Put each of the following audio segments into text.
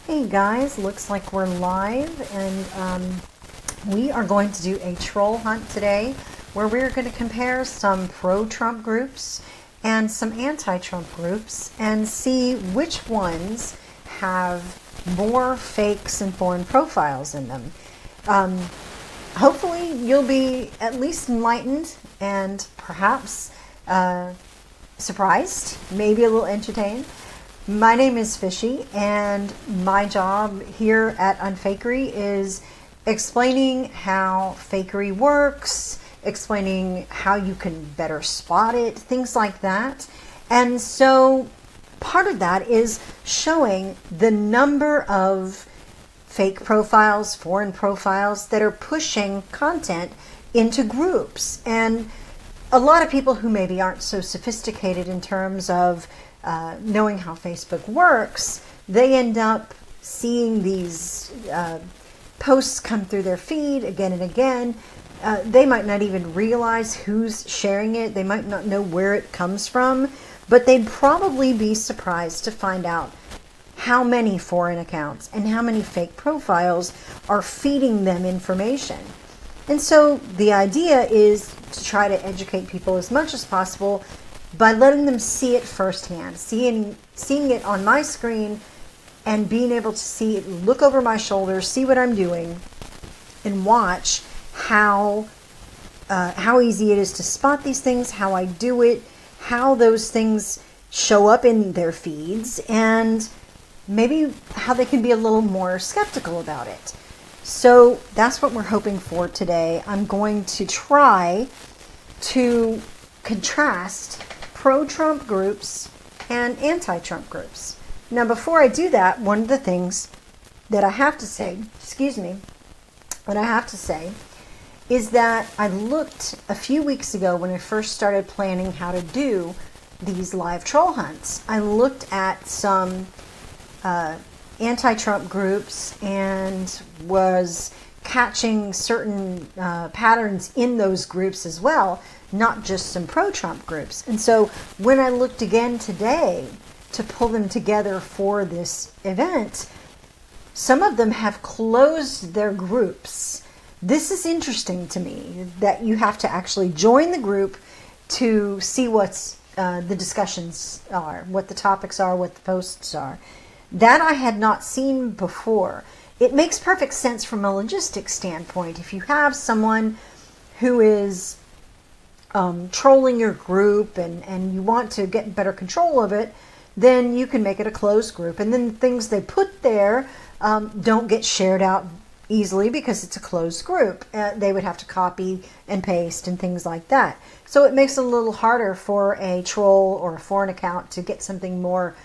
Hey guys, looks like we're live, and we are going to do a troll hunt today where we're going to compare some pro-Trump groups and some anti-Trump groups and see which ones have more fakes and foreign profiles in them. Hopefully you'll be at least enlightened and perhaps surprised, maybe a little entertained. My name is Fishy, and my job here at Unfakery is explaining how fakery works, explaining how you can better spot it, things like that. And so part of that is showing the number of fake profiles, foreign profiles that are pushing content into groups. And a lot of people who maybe aren't so sophisticated in terms of knowing how Facebook works, they end up seeing these posts come through their feed again and again. They might not even realize who's sharing it. They might not know where it comes from, but they'd probably be surprised to find out how many foreign accounts and how many fake profiles are feeding them information. And so the idea is to try to educate people as much as possible by letting them see it firsthand, seeing it on my screen and being able to see it, look over my shoulder, see what I'm doing, and watch how easy it is to spot these things, how I do it, how those things show up in their feeds, and maybe how they can be a little more skeptical about it. So that's what we're hoping for today. I'm going to try to contrast pro-Trump groups and anti-Trump groups. Now, before I do that, one of the things that I have to say, is that I looked a few weeks ago when I first started planning how to do these live troll hunts. I looked at some anti-Trump groups and was catching certain patterns in those groups as well, not just some pro-Trump groups. And so when I looked again today to pull them together for this event, some of them have closed their groups. This is interesting to me, that you have to actually join the group to see what's the discussions are, what the topics are, what the posts are. That I had not seen before. It makes perfect sense from a logistics standpoint. If you have someone who is trolling your group and you want to get better control of it, then you can make it a closed group. And then the things they put there don't get shared out easily because it's a closed group. They would have to copy and paste and things like that. So it makes it a little harder for a troll or a foreign account to get something more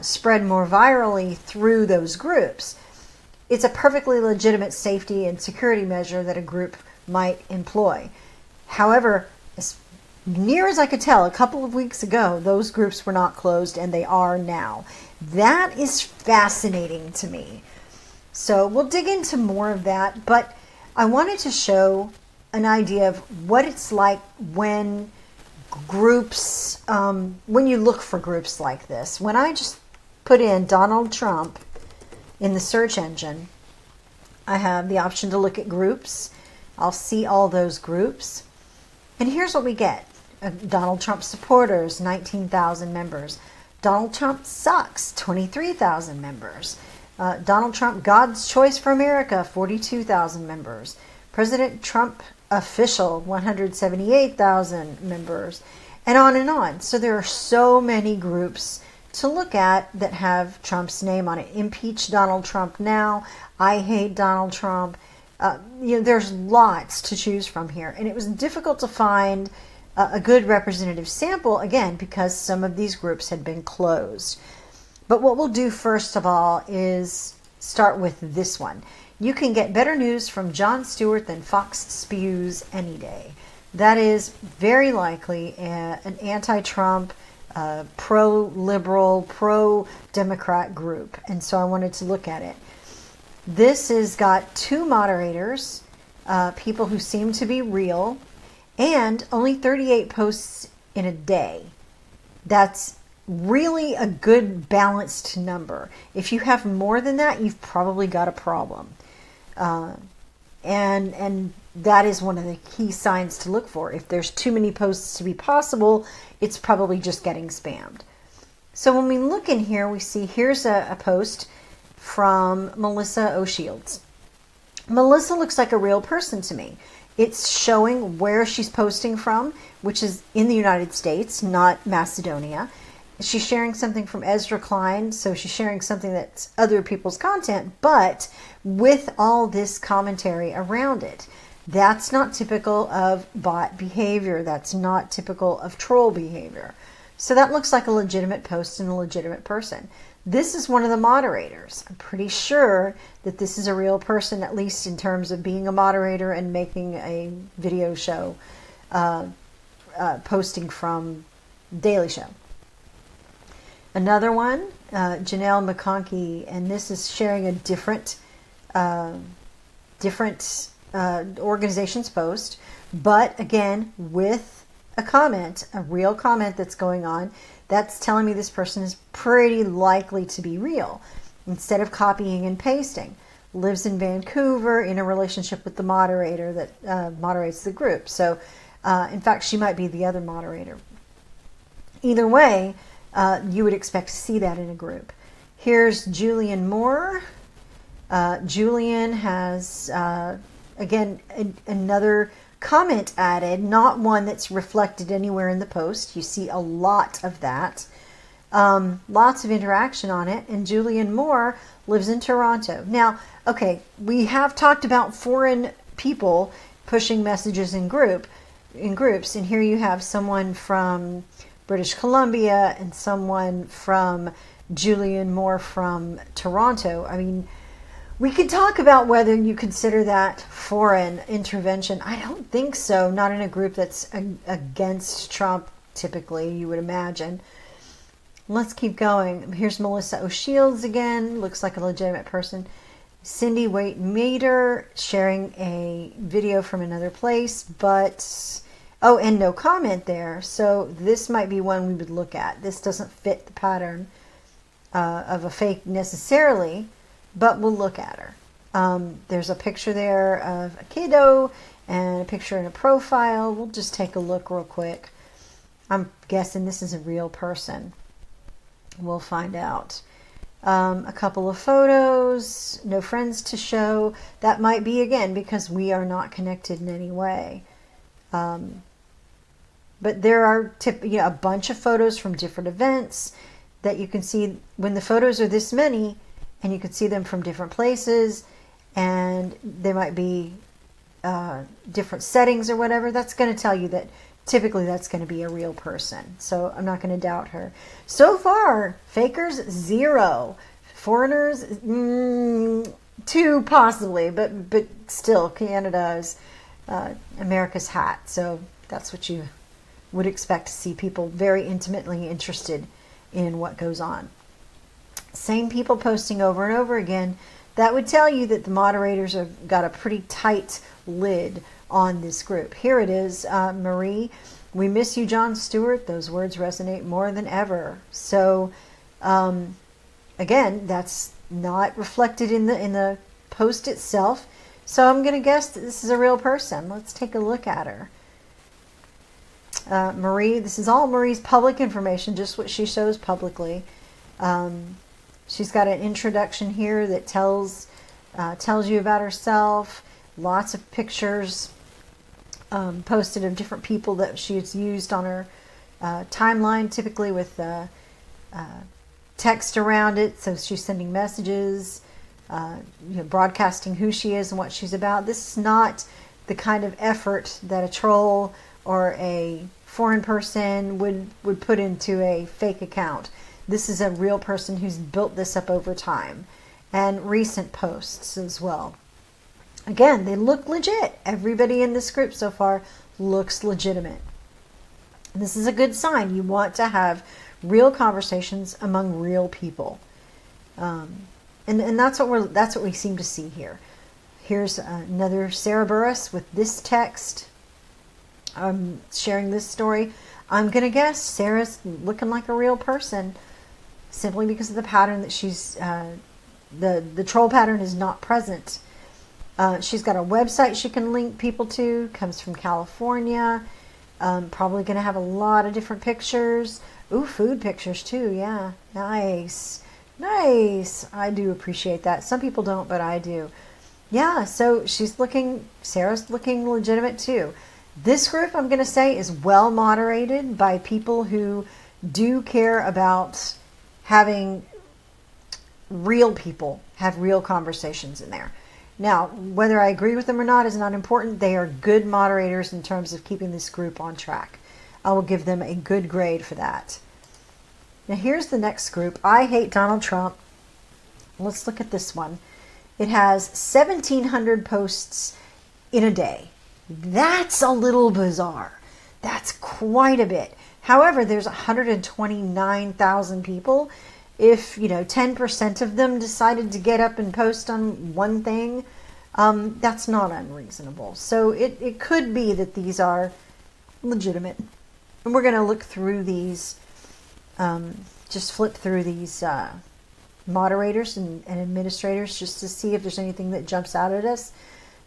spread more virally through those groups. It's a perfectly legitimate safety and security measure that a group might employ. However, as near as I could tell, a couple of weeks ago, those groups were not closed, and they are now. That is fascinating to me. So we'll dig into more of that, but I wanted to show an idea of what it's like when groups, when you look for groups like this. When I just put in Donald Trump in the search engine, I have the option to look at groups. I'll see all those groups. And here's what we get. Donald Trump supporters, 19,000 members. Donald Trump sucks, 23,000 members. Donald Trump, God's Choice for America, 42,000 members. President Trump official, 178,000 members. And on and on. So there are so many groups to look at that have Trump's name on it. Impeach Donald Trump now. I hate Donald Trump. There's lots to choose from here. And it was difficult to find a good representative sample, again, because some of these groups had been closed. But what we'll do first of all is start with this one. You can get better news from Jon Stewart than Fox spews any day. That is very likely an anti-Trump, pro-liberal, pro-Democrat group. And so I wanted to look at it. This has got two moderators, people who seem to be real, and only 38 posts in a day. That's really a good balanced number. If you have more than that, you've probably got a problem. And that is one of the key signs to look for. If there's too many posts to be possible, it's probably just getting spammed. So when we look in here, we see here's a post from Melissa O'Shields. Melissa looks like a real person to me. It's showing where she's posting from, which is in the United States, not Macedonia. She's sharing something from Ezra Klein, so she's sharing something that's other people's content, but with all this commentary around it. That's not typical of bot behavior. That's not typical of troll behavior. So that looks like a legitimate post and a legitimate person. This is one of the moderators. I'm pretty sure that this is a real person, at least in terms of being a moderator and making a video show, posting from Daily Show. Another one, Janelle McConkey, and this is sharing a different organization's post, but again, with a comment, a real comment that's going on, that's telling me this person is pretty likely to be real. Instead of copying and pasting, lives in Vancouver, in a relationship with the moderator that moderates the group. So, in fact, she might be the other moderator. Either way, you would expect to see that in a group. Here's Julian Moore. Julian has, again, another comment added, not one that's reflected anywhere in the post. You see a lot of that. Lots of interaction on it. And Julian Moore lives in Toronto. Now, okay, we have talked about foreign people pushing messages in groups. And here you have someone from British Columbia and someone from Julian Moore from Toronto. I mean, we could talk about whether you consider that foreign intervention. I don't think so. Not in a group that's against Trump, typically, you would imagine. Let's keep going. Here's Melissa O'Shields again. Looks like a legitimate person. Cindy Waite-Mater sharing a video from another place, but... oh, and no comment there. So this might be one we would look at. This doesn't fit the pattern of a fake necessarily, but we'll look at her. There's a picture there of a kiddo and a picture in a profile. We'll just take a look real quick. I'm guessing this is a real person. We'll find out. A couple of photos, no friends to show. That might be, again, because we are not connected in any way. But there are a bunch of photos from different events that you can see. When the photos are this many, and you can see them from different places, and there might be different settings or whatever, that's going to tell you that typically that's going to be a real person. So I'm not going to doubt her. So far, fakers, 0. Foreigners, 2 possibly, but still, Canada is America's hat. So that's what you would expect to see, people very intimately interested in what goes on. Same people posting over and over again. That would tell you that the moderators have got a pretty tight lid on this group. Here it is, Marie. We miss you, Jon Stewart. Those words resonate more than ever. So, again, that's not reflected in the post itself. So I'm going to guess that this is a real person. Let's take a look at her. Marie, this is all Marie's public information, just what she shows publicly. She's got an introduction here that tells you about herself. Lots of pictures posted of different people that she's used on her timeline, typically with text around it. So she's sending messages, broadcasting who she is and what she's about. This is not the kind of effort that a troll or a foreign person would put into a fake account. This is a real person who's built this up over time, and recent posts as well. Again, they look legit. Everybody in this group so far looks legitimate. This is a good sign. You want to have real conversations among real people, and that's what we seem to see here. Here's another Sarah Burris with this text. Sharing this story. I'm going to guess Sarah's looking like a real person simply because of the pattern that she's, the troll pattern is not present. She's got a website she can link people to, comes from California, probably going to have a lot of different pictures. Ooh, food pictures too, yeah, nice. Nice. I do appreciate that. Some people don't, but I do. Yeah, so Sarah's looking legitimate too. This group, I'm going to say, is well moderated by people who do care about having real people have real conversations in there. Now, whether I agree with them or not is not important. They are good moderators in terms of keeping this group on track. I will give them a good grade for that. Now here's the next group. I hate Donald Trump. Let's look at this one. It has 1,700 posts in a day. That's a little bizarre. That's quite a bit. However, there's 129,000 people. If, 10% of them decided to get up and post on one thing, that's not unreasonable. So it could be that these are legitimate. And we're going to look through these, just flip through these moderators and administrators just to see if there's anything that jumps out at us.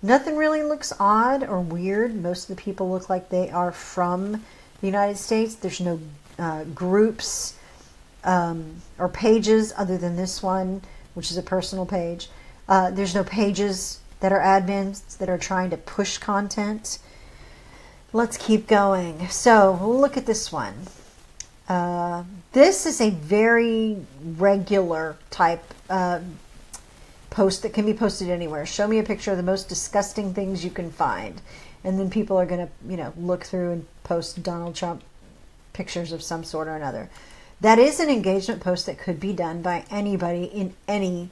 Nothing really looks odd or weird. Most of the people look like they are from the United States. There's no groups or pages other than this one, which is a personal page. There's no pages that are admins that are trying to push content. Let's keep going. So we'll look at this one. This is a very regular type post that can be posted anywhere. Show me a picture of the most disgusting things you can find. And then people are going to, look through and post Donald Trump pictures of some sort or another. That is an engagement post that could be done by anybody in any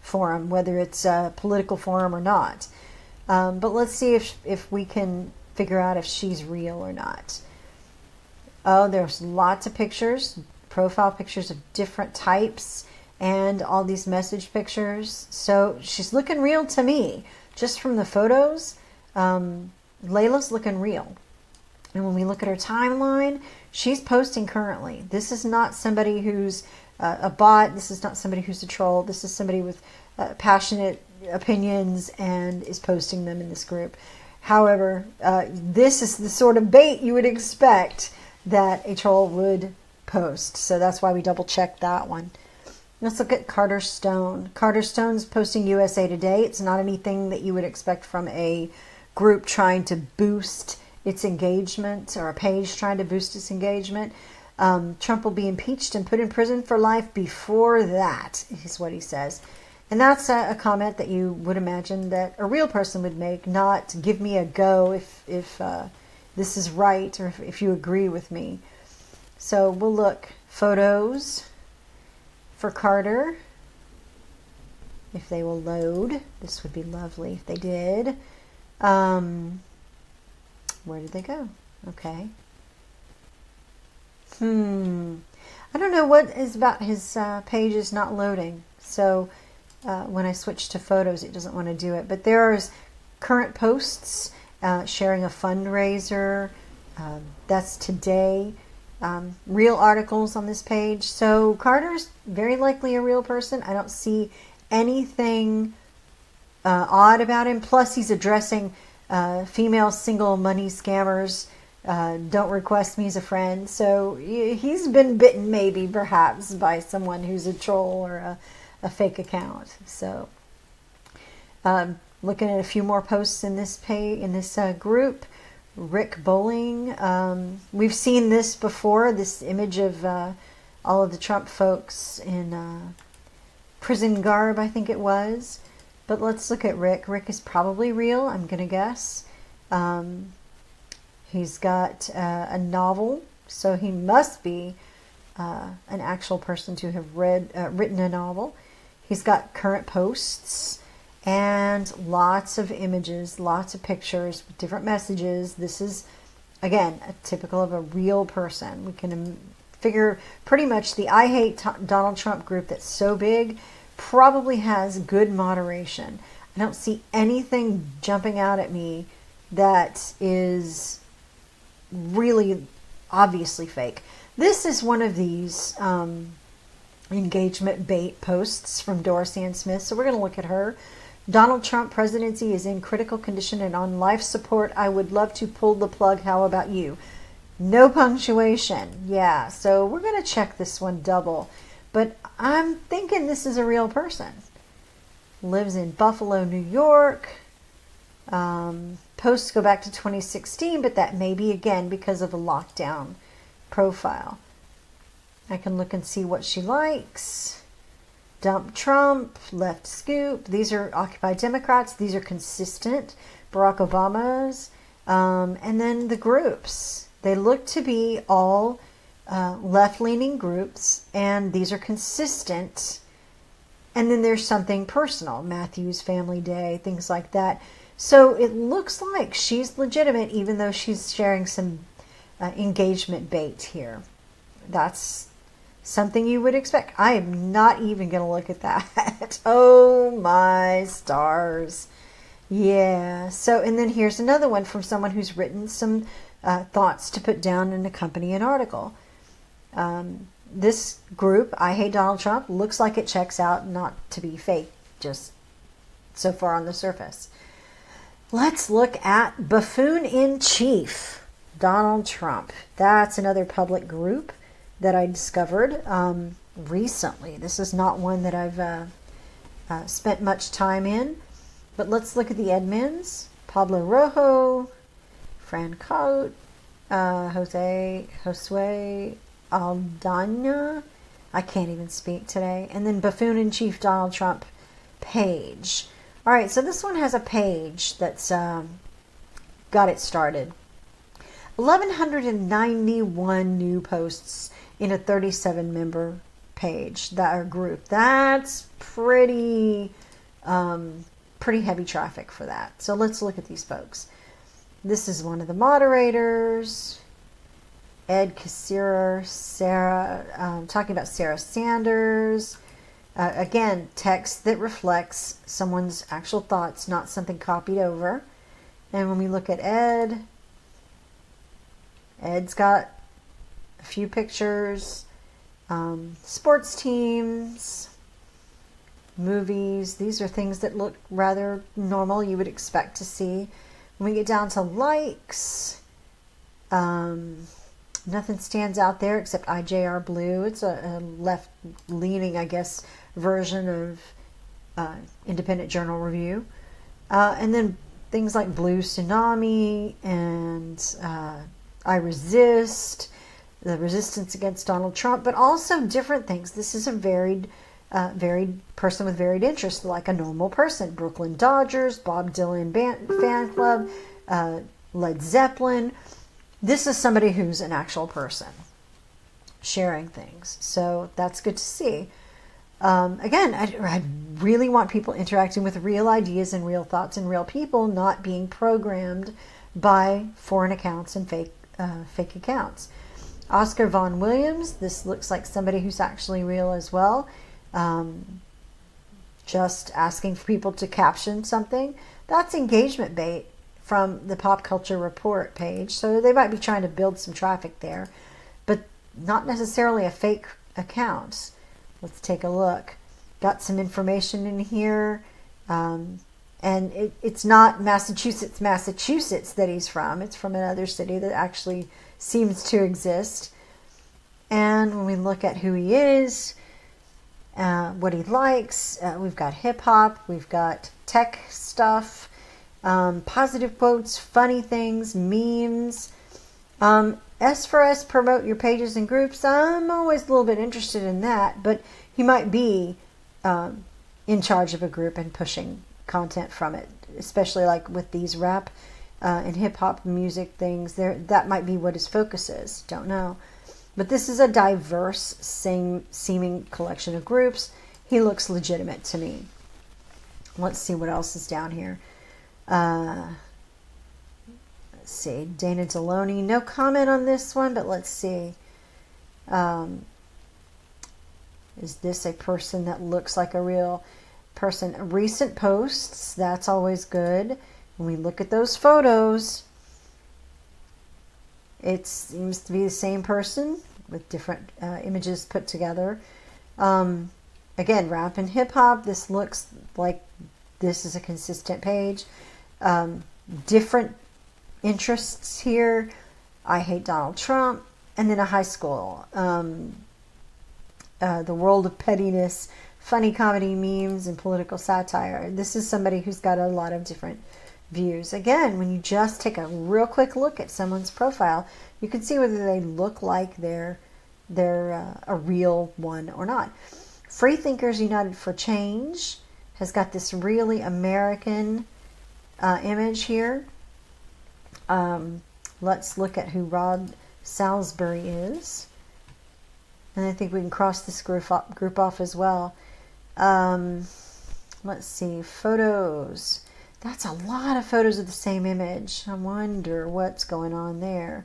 forum, whether it's a political forum or not. But let's see if we can figure out if she's real or not. Oh, there's lots of pictures, profile pictures of different types, and all these message pictures. So she's looking real to me. Just from the photos, Layla's looking real. And when we look at her timeline, she's posting currently. This is not somebody who's a bot. This is not somebody who's a troll. This is somebody with passionate opinions and is posting them in this group. However, this is the sort of bait you would expect that a troll would post. So that's why we double checked that one. Let's look at Carter Stone. Carter Stone's posting USA Today. It's not anything that you would expect from a group trying to boost its engagement, or a page trying to boost its engagement. Trump will be impeached and put in prison for life before that, is what he says. And that's a comment that you would imagine that a real person would make, not give me a go if this is right, or if you agree with me. So we'll look photos for Carter. If they will load, this would be lovely if they did. Where did they go? Okay. I don't know what is about his page is not loading. So when I switch to photos, it doesn't want to do it. But there are current posts sharing a fundraiser. That's today. Real articles on this page. So Carter's very likely a real person. I don't see anything odd about him. Plus, he's addressing female single money scammers. Don't request me as a friend. So he's been bitten, maybe, perhaps, by someone who's a troll or a fake account. So looking at a few more posts in this group. Rick Bowling. We've seen this before, this image of all of the Trump folks in prison garb, I think it was. But let's look at Rick. Rick is probably real, I'm going to guess. He's got a novel, so he must be an actual person to have written a novel. He's got current posts and lots of images, lots of pictures, different messages. This is, again, typical of a real person. We can figure pretty much the I Hate Donald Trump group that's so big probably has good moderation. I don't see anything jumping out at me that is really obviously fake. This is one of these engagement bait posts from Doris Ann Smith. So we're going to look at her. Donald Trump presidency is in critical condition and on life support. I would love to pull the plug. How about you? No punctuation. Yeah, so we're going to check this one double. But I'm thinking this is a real person. Lives in Buffalo, New York. Posts go back to 2016, but that may be again because of a lockdown profile. I can look and see what she likes. Dump Trump, left scoop. These are Occupy Democrats. These are consistent. Barack Obama's. And then the groups. They look to be all left-leaning groups, and these are consistent. And then there's something personal. Matthew's Family Day, things like that. So it looks like she's legitimate, even though she's sharing some engagement bait here. That's something you would expect. I am not even going to look at that. Oh my stars. Yeah. So, and then here's another one from someone who's written some thoughts to put down and accompany an article. This group, I Hate Donald Trump, looks like it checks out, not to be fake, just so far on the surface. Let's look at Buffoon in Chief, Donald Trump. That's another public group that I discovered recently. This is not one that I've spent much time in, but let's look at the admins. Pablo Rojo, Fran Cote, Josue Aldana. I can't even speak today. And then Buffoon in Chief Donald Trump page. All right, so this one has a page that's got it started. 1,191 new posts in a 37-member page, that are group. That's pretty heavy traffic for that. So let's look at these folks. This is one of the moderators, Ed Kassirer, Sarah, talking about Sarah Sanders. Again, text that reflects someone's actual thoughts, not something copied over. And when we look at Ed, Ed's got a few pictures, sports teams, movies. These are things that look rather normal, you would expect to see. When we get down to likes, nothing stands out there except IJR Blue. It's a left-leaning, I guess, version of Independent Journal Review. And then things like Blue Tsunami and I Resist, the resistance against Donald Trump, but also different things. This is a varied person with varied interests, like a normal person. Brooklyn Dodgers, Bob Dylan fan club, Led Zeppelin. This is somebody who's an actual person sharing things. So that's good to see. Again, I really want people interacting with real ideas and real thoughts and real people, not being programmed by foreign accounts and fake accounts. Oscar Von Williams, this looks like somebody who's actually real as well. Just asking for people to caption something. That's engagement bait from the Pop Culture Report page. So they might be trying to build some traffic there, but not necessarily a fake account. Let's take a look. Got some information in here. And it's not Massachusetts that he's from. It's from another city that actually seems to exist. And when we look at who he is, what he likes, we've got hip hop, we've got tech stuff, positive quotes, funny things, memes. S for S, promote your pages and groups. I'm always a little bit interested in that, but he might be in charge of a group and pushing content from it, especially like with these rap and hip hop music things. That might be what his focus is. Don't know. But this is a diverse seeming collection of groups. He looks legitimate to me. Let's see what else is down here. Let's see. Dana Deloney. No comment on this one, but let's see. Is this a person that looks like a real person? Recent posts. That's always good. When we look at those photos, It seems to be the same person with different images put together. Again, rap and hip hop. This looks like this is a consistent page. Different interests here. I hate Donald Trump. And then a high school. The world of pettiness, funny comedy, memes, and political satire. This is somebody who's got a lot of different views. Again, when you just take a real quick look at someone's profile, you can see whether they look like they're a real one or not. Free Thinkers United for Change has got this really American image here. Let's look at who Rod Salisbury is. And I think we can cross this group off as well. Let's see, photos. That's a lot of photos of the same image. I wonder what's going on there.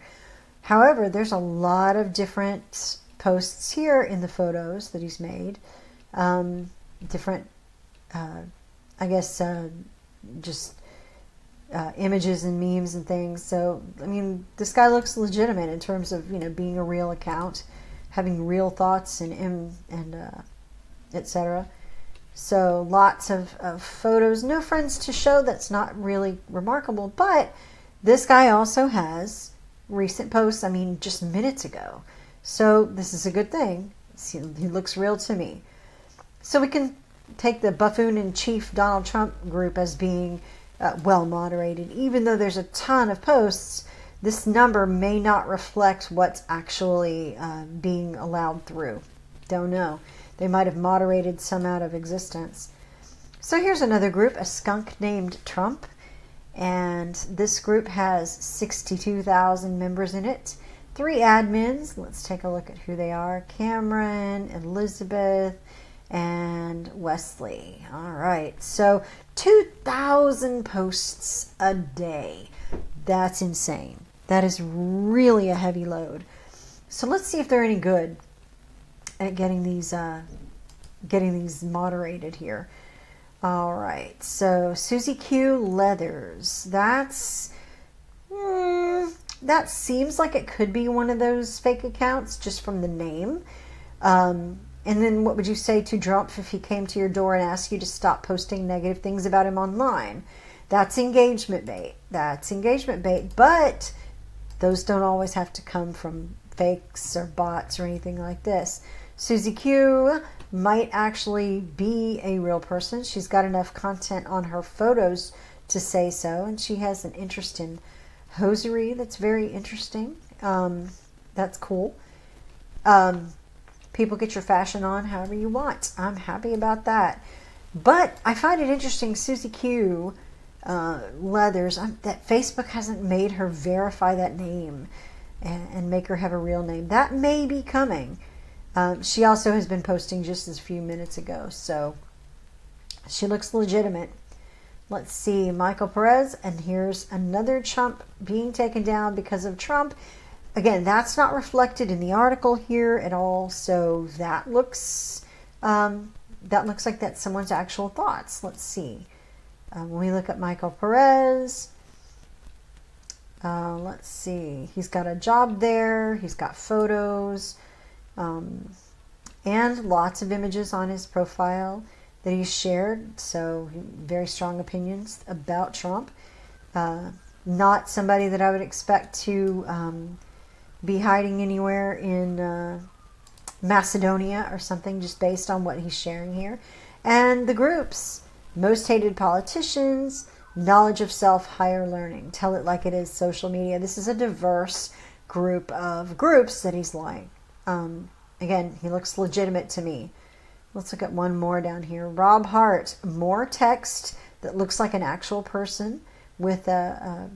However, there's a lot of different posts here in the photos that he's made. Different, I guess, just images and memes and things. So, I mean, this guy looks legitimate in terms of, being a real account, having real thoughts and etc. So lots of photos, no friends to show. That's not really remarkable, but this guy also has recent posts, just minutes ago. So this is a good thing. He looks real to me. So we can take the buffoon in chief Donald Trump group as being well moderated. Even though there's a ton of posts, this number may not reflect what's actually being allowed through. Don't know. They might have moderated some out of existence. So here's another group, a skunk named Trump. And this group has 62,000 members in it. 3 admins. Let's take a look at who they are. Cameron, Elizabeth, and Wesley. All right. So 2,000 posts a day. That's insane. That is really a heavy load. So let's see if they're any good at getting these moderated here. All right, so Susie Q Leathers. That seems like it could be one of those fake accounts just from the name. And then what would you say to Trump if he came to your door and asked you to stop posting negative things about him online? That's engagement bait. But those don't always have to come from fakes or bots or anything like this. Susie Q might actually be a real person. She's got enough content on her photos to say so, and she has an interest in hosiery that's very interesting. That's cool. People get your fashion on however you want. I'm happy about that. But I find it interesting, Susie Q Leathers, that Facebook hasn't made her verify that name and make her have a real name. That may be coming. She also has been posting just a few minutes ago, so she looks legitimate. Let's see, Michael Perez, and here's another Trump being taken down because of Trump. Again, that's not reflected in the article here at all, so that looks like that's someone's actual thoughts. Let's see. When we look at Michael Perez, let's see. He's got a job there. He's got photos. And lots of images on his profile that he's shared. So very strong opinions about Trump. Not somebody that I would expect to be hiding anywhere in Macedonia or something, just based on what he's sharing here. And the groups: most hated politicians, knowledge of self, higher learning, tell it like it is, social media. This is a diverse group of groups that he's like. Again, he looks legitimate to me. Let's look at one more down here. Rob Hart, more text that looks like an actual person with a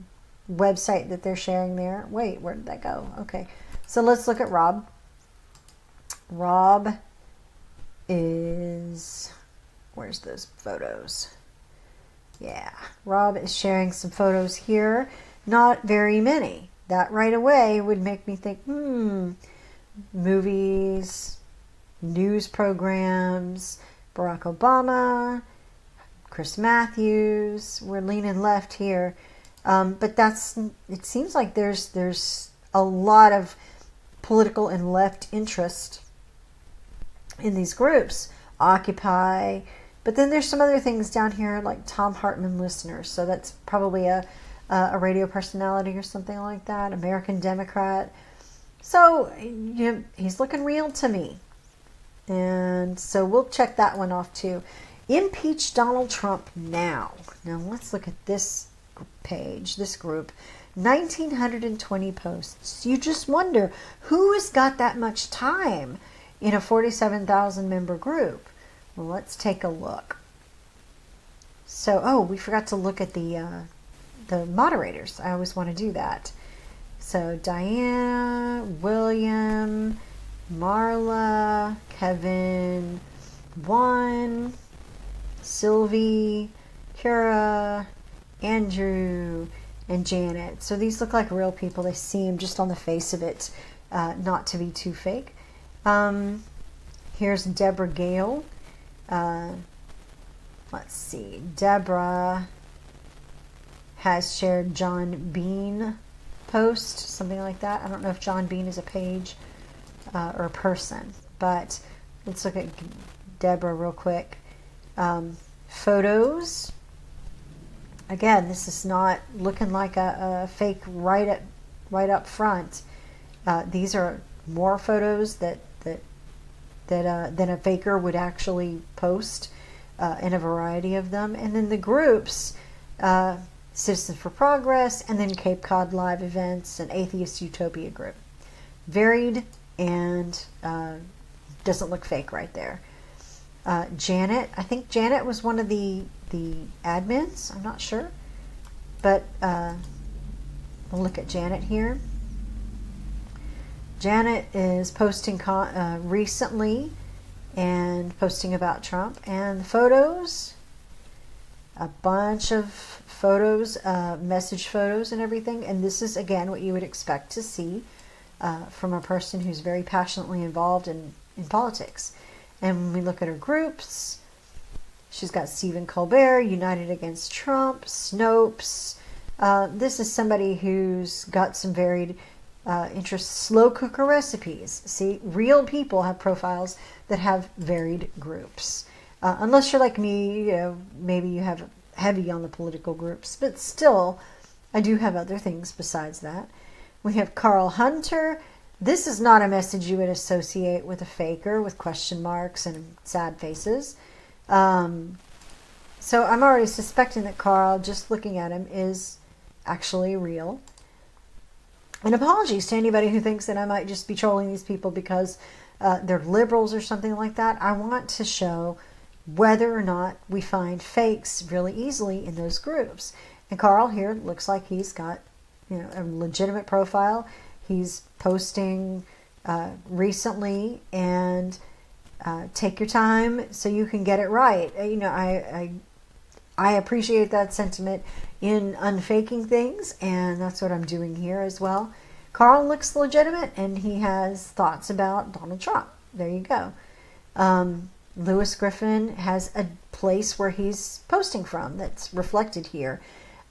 website that they're sharing there. Wait, where did that go? Okay, so let's look at Rob. Rob is, where's those photos? Yeah, Rob is sharing some photos here. Not very many. That right away would make me think, movies, news programs, Barack Obama, Chris Matthews. We're leaning left here, but it seems like there's a lot of political and left interest in these groups. Occupy, but then there's some other things down here like Tom Hartman listeners, so that's probably a radio personality or something like that. American Democrat. So he's looking real to me, and so we'll check that one off too. Impeach Donald Trump now. Now let's look at this page, this group. 1,920 posts. You just wonder who has got that much time in a 47,000 member group. Well, let's take a look. So, we forgot to look at the moderators. I always want to do that. So, Diana, William, Marla, Kevin, Juan, Sylvie, Kara, Andrew, and Janet. So these look like real people. They seem, just on the face of it, not to be too fake. Here's Deborah Gale. Let's see. Deborah has shared John Bean post, something like that. I don't know if John Bean is a page or a person, but let's look at Deborah real quick. Photos. Again, this is not looking like a fake right up front. These are more photos that than a faker would actually post, in a variety of them. And then the groups, Citizens for Progress, and then Cape Cod Live Events, and Atheist Utopia Group. Varied and doesn't look fake right there. Janet, I think Janet was one of the admins. I'm not sure, but we'll look at Janet here. Janet is posting recently and posting about Trump, and the photos, a bunch of photos, message photos and everything. And this is, again, what you would expect to see from a person who's very passionately involved in politics. And when we look at her groups, she's got Stephen Colbert, United Against Trump, Snopes. This is somebody who's got some varied interests. Slow cooker recipes. See, real people have profiles that have varied groups. Unless you're like me, maybe you have heavy on the political groups, but still, I do have other things besides that. We have Carl Hunter. This is not a message you would associate with a faker with question marks and sad faces. So I'm already suspecting that Carl, just looking at him, is actually real. And apologies to anybody who thinks that I might just be trolling these people because they're liberals or something like that. I want to show whether or not we find fakes really easily in those groups. And Carl here looks like he's got, a legitimate profile. He's posting recently, and take your time so you can get it right. I appreciate that sentiment in unfaking things, and that's what I'm doing here as well. Carl looks legitimate, and he has thoughts about Donald Trump. There you go. Lewis Griffin has a place where he's posting from that's reflected here.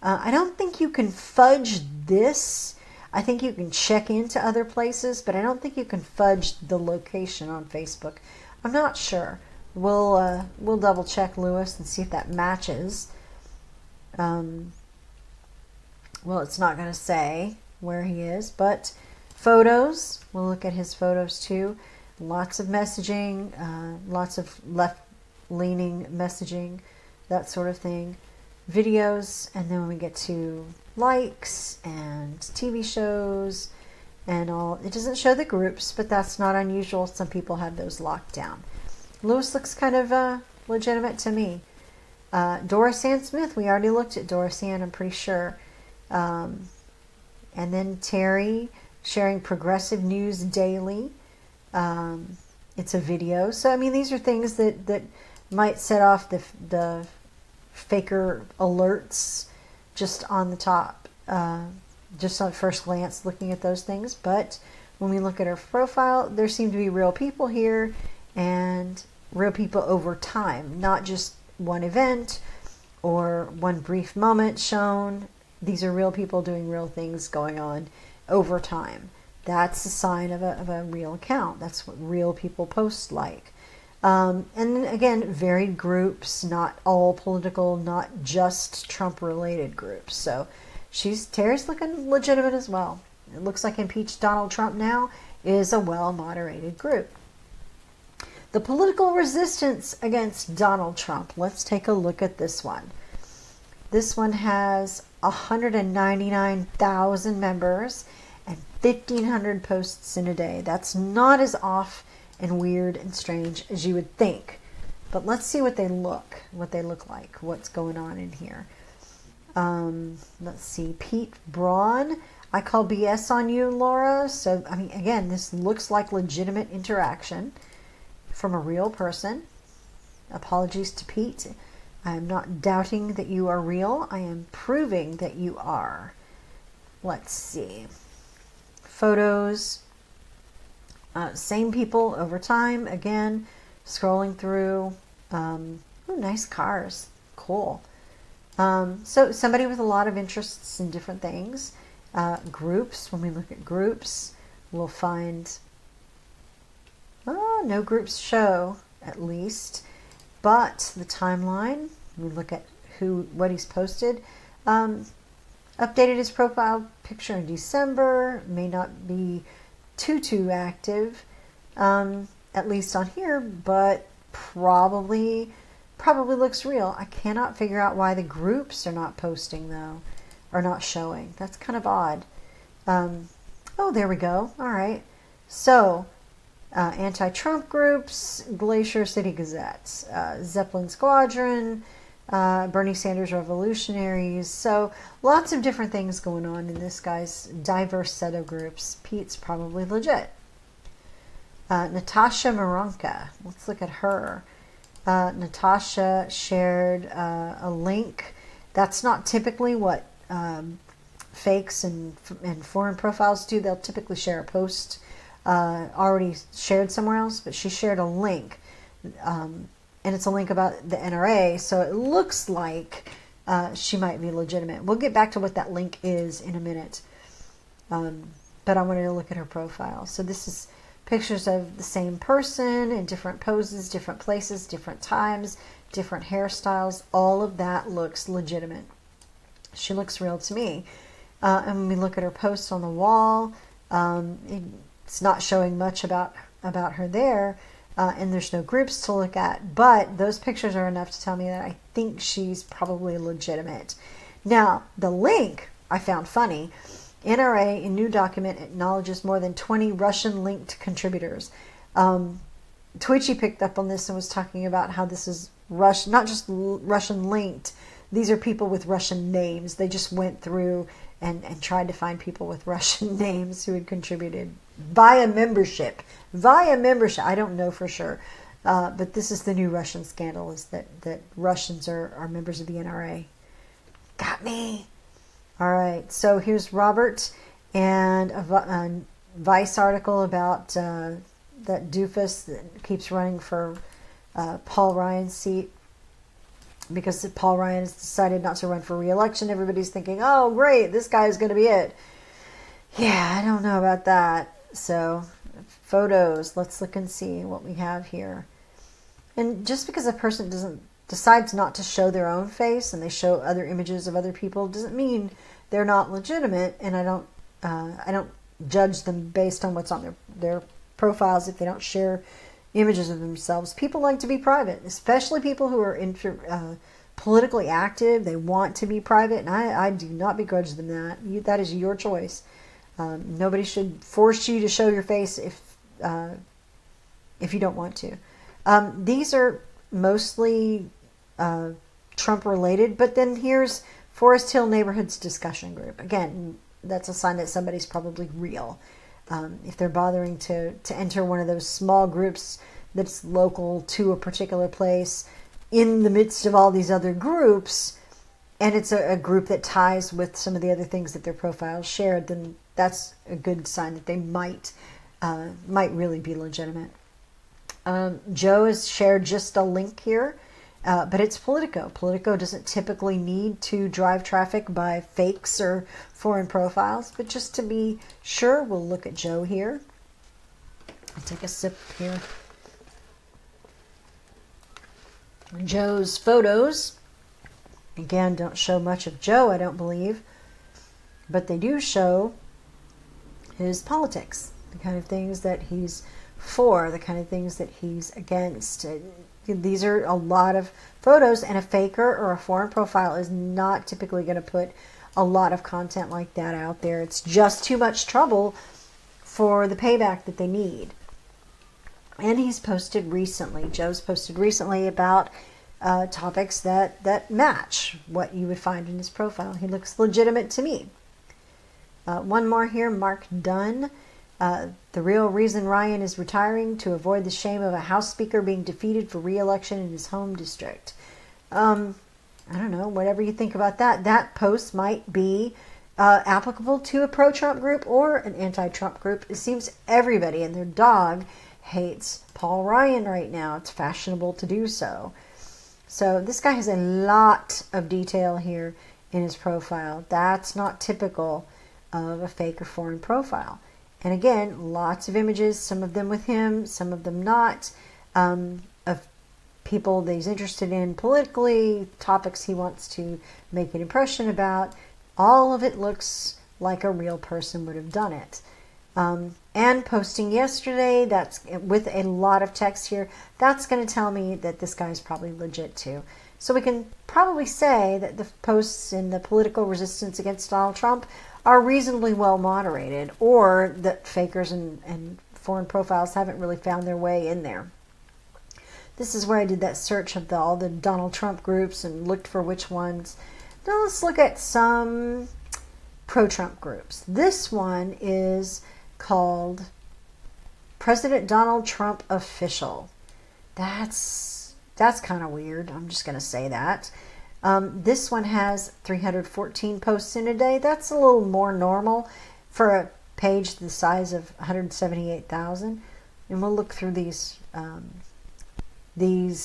I don't think you can fudge this. I think you can check into other places, but I don't think you can fudge the location on Facebook. I'm not sure. We'll double check Lewis and see if that matches. Well, it's not going to say where he is, but photos. We'll look at his photos too. Lots of messaging, lots of left-leaning messaging, that sort of thing. Videos, and then when we get to likes and TV shows and all, it doesn't show the groups, but that's not unusual. Some people have those locked down. Lewis looks kind of legitimate to me. Doris Ann Smith, we already looked at Doris Ann, I'm pretty sure. And then Terry sharing Progressive News Daily. It's a video. So, I mean, these are things that might set off the faker alerts just on the top, just on first glance looking at those things. But when we look at her profile, there seem to be real people here, and real people over time, not just one event or one brief moment shown. These are real people doing real things going on over time. That's a sign of a real account. That's what real people post like. And then again, varied groups, not all political, not just Trump-related groups. So Terry's looking legitimate as well. It looks like Impeach Donald Trump Now is a well-moderated group. The political resistance against Donald Trump. Let's take a look at this one. This one has 199,000 members and 1,500 posts in a day. That's not as off and weird and strange as you would think. But let's see what they look like, what's going on in here. Let's see, Pete Braun. I call BS on you, Laura. So, I mean, again, this looks like legitimate interaction from a real person. Apologies to Pete. I am not doubting that you are real. I am proving that you are. Let's see. Photos. Same people over time. Again, scrolling through. Ooh, nice cars. Cool. So somebody with a lot of interests in different things. Groups. When we look at groups, we'll find no groups show, at least. But the timeline, we look at what he's posted. Updated his profile picture in December. May not be too active, at least on here, but probably looks real. I cannot figure out why the groups are not posting though, or not showing. That's kind of odd. Oh, there we go. All right. So, anti-Trump groups, Glacier City Gazette, Zeppelin Squadron, Bernie Sanders Revolutionaries. So lots of different things going on in this guy's diverse set of groups. Pete's probably legit. Natasha Maronka. Let's look at her. Natasha shared a link. That's not typically what fakes and foreign profiles do. They'll typically share a post already shared somewhere else, but she shared a link. And it's a link about the NRA, so it looks like she might be legitimate. We'll get back to what that link is in a minute. But I wanted to look at her profile. So this is pictures of the same person in different poses, different places, different times, different hairstyles. All of that looks legitimate. She looks real to me. And when we look at her posts on the wall, it's not showing much about her there. And there's no groups to look at, but those pictures are enough to tell me that I think she's probably legitimate. Now, the link I found funny. NRA in new document acknowledges more than 20 Russian-linked contributors. Twitchy picked up on this and was talking about how this is Russian, not just Russian-linked. These are people with Russian names. They just went through and tried to find people with Russian names who had contributed via membership. I don't know for sure. But this is the new Russian scandal, is that Russians are members of the NRA. Got me. All right. So here's Robert and a Vice article about that doofus that keeps running for Paul Ryan's seat. Because Paul Ryan has decided not to run for re-election, everybody's thinking, oh, great, this guy is going to be it. Yeah, I don't know about that. So, photos. Let's look and see what we have here. And just because a person decides not to show their own face and they show other images of other people doesn't mean they're not legitimate. And I don't judge them based on what's on their profiles if they don't share images of themselves. People like to be private, especially people who are politically active. They want to be private, and I do not begrudge them that. That is your choice. Nobody should force you to show your face if you don't want to. These are mostly Trump related, but then here's Forest Hill Neighborhoods Discussion Group. Again, that's a sign that somebody's probably real. If they're bothering to enter one of those small groups that's local to a particular place in the midst of all these other groups, and it's a group that ties with some of the other things that their profiles shared, then that's a good sign that they might really be legitimate. Joe has shared just a link here. But it's Politico. Politico doesn't typically need to drive traffic by fakes or foreign profiles. But just to be sure, we'll look at Joe here. I'll take a sip here. Joe's photos, again, don't show much of Joe, I don't believe. But they do show his politics, the kind of things that he's for, the kind of things that he's against. These are a lot of photos, and a faker or a foreign profile is not typically going to put a lot of content like that out there. It's just too much trouble for the payback that they need. And he's posted recently, Joe's posted recently about topics that match what you would find in his profile. He looks legitimate to me. One more here, Mark Dunn. The real reason Ryan is retiring: to avoid the shame of a House Speaker being defeated for re-election in his home district. I don't know, whatever you think about that. That post might be applicable to a pro-Trump group or an anti-Trump group. It seems everybody and their dog hates Paul Ryan right now. It's fashionable to do so. So this guy has a lot of detail here in his profile. That's not typical of a fake or foreign profile. And again, lots of images, some of them with him, some of them not, of people that he's interested in politically, topics he wants to make an impression about. All of it looks like a real person would have done it. And posting yesterday, that's with a lot of text here, that's going to tell me that this guy's probably legit too. So we can probably say that the posts in the political resistance against Donald Trump are reasonably well moderated, or that fakers and foreign profiles haven't really found their way in there. This is where I did that search of all the Donald Trump groups and looked for which ones. Now let's look at some pro-Trump groups. This one is called President Donald Trump Official. That's kind of weird. I'm just going to say that. This one has 314 posts in a day. That's a little more normal for a page the size of 178,000. And we'll look through these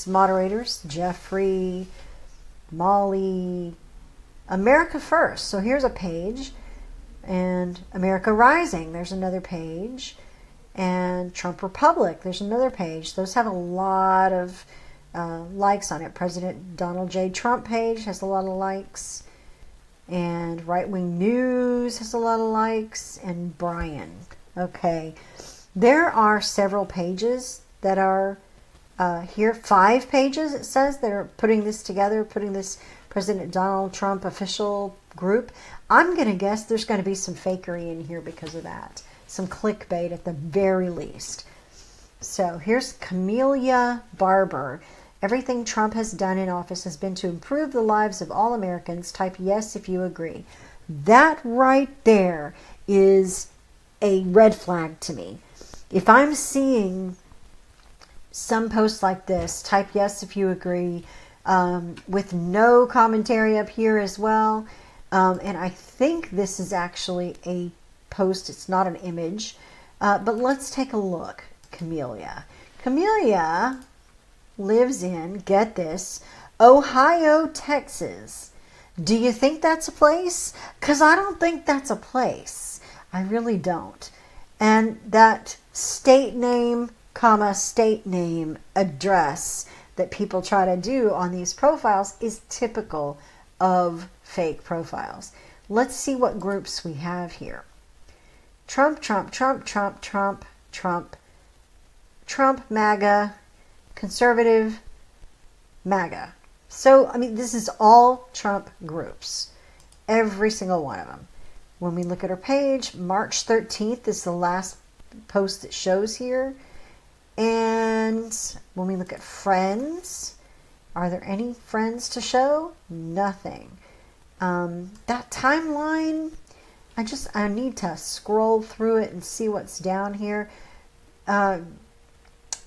moderators: Jeffrey, Molly, America First. So here's a page. And America Rising, there's another page. And Trump Republic, there's another page. Those have a lot of likes on it. President Donald J. Trump page has a lot of likes. And Right Wing News has a lot of likes. And Brian. Okay. There are several pages that are here. 5 pages, it says, that are putting this together, putting this President Donald Trump official group. I'm going to guess there's going to be some fakery in here because of that. Some clickbait at the very least. So here's Camellia Barber. Everything Trump has done in office has been to improve the lives of all Americans. Type yes if you agree. That right there is a red flag to me. If I'm seeing some posts like this, type yes if you agree, with no commentary up here as well. And I think this is actually a post. It's not an image. But let's take a look. Camellia. Camellia lives in, get this, Ohio, Texas. Do you think that's a place? Because I don't think that's a place. I really don't. And that state name, comma, state name, address that people try to do on these profiles is typical of fake profiles. Let's see what groups we have here. Trump, Trump, Trump, Trump, Trump, Trump, Trump, MAGA, conservative, MAGA. So, I mean, this is all Trump groups. Every single one of them. When we look at our page, March 13th is the last post that shows here. And when we look at friends, are there any friends to show? Nothing. That timeline, I need to scroll through it and see what's down here.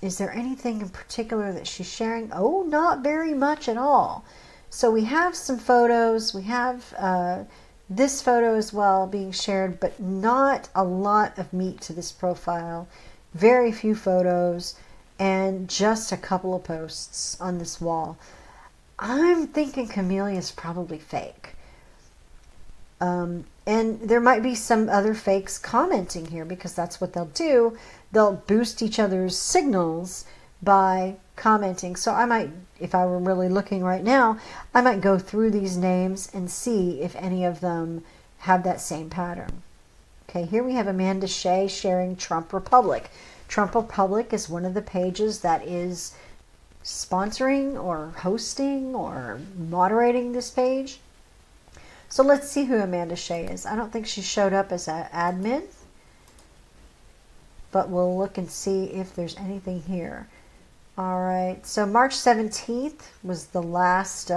Is there anything in particular that she's sharing? Oh, not very much at all. So we have some photos. We have this photo as well being shared, but not a lot of meat to this profile. Very few photos and just a couple of posts on this wall. I'm thinking Camellia is probably fake. And there might be some other fakes commenting here, because that's what they'll do. They'll boost each other's signals by commenting. So I might, if I were really looking right now, I might go through these names and see if any of them have that same pattern. Okay, here we have Amanda Shea sharing Trump Republic. Trump Republic is one of the pages that is sponsoring or hosting or moderating this page. So let's see who Amanda Shea is. I don't think she showed up as an admin, but we'll look and see if there's anything here. All right, so March 17th was the last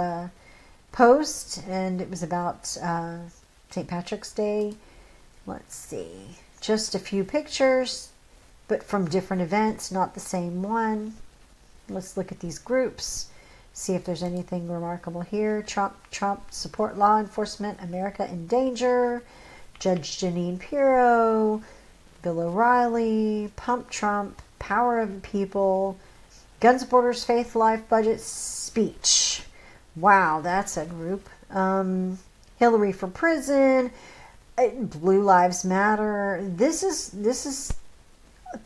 post, and it was about St. Patrick's Day. Let's see, just a few pictures, but from different events, not the same one. Let's look at these groups, see if there's anything remarkable here. Trump support law enforcement, America in danger, Judge Jeanine Pirro, Bill O'Reilly, Pump Trump, Power of the People, Gun Supporters, Faith, Life, Budget, Speech. Wow, that's a group. Hillary for Prison, Blue Lives Matter. This is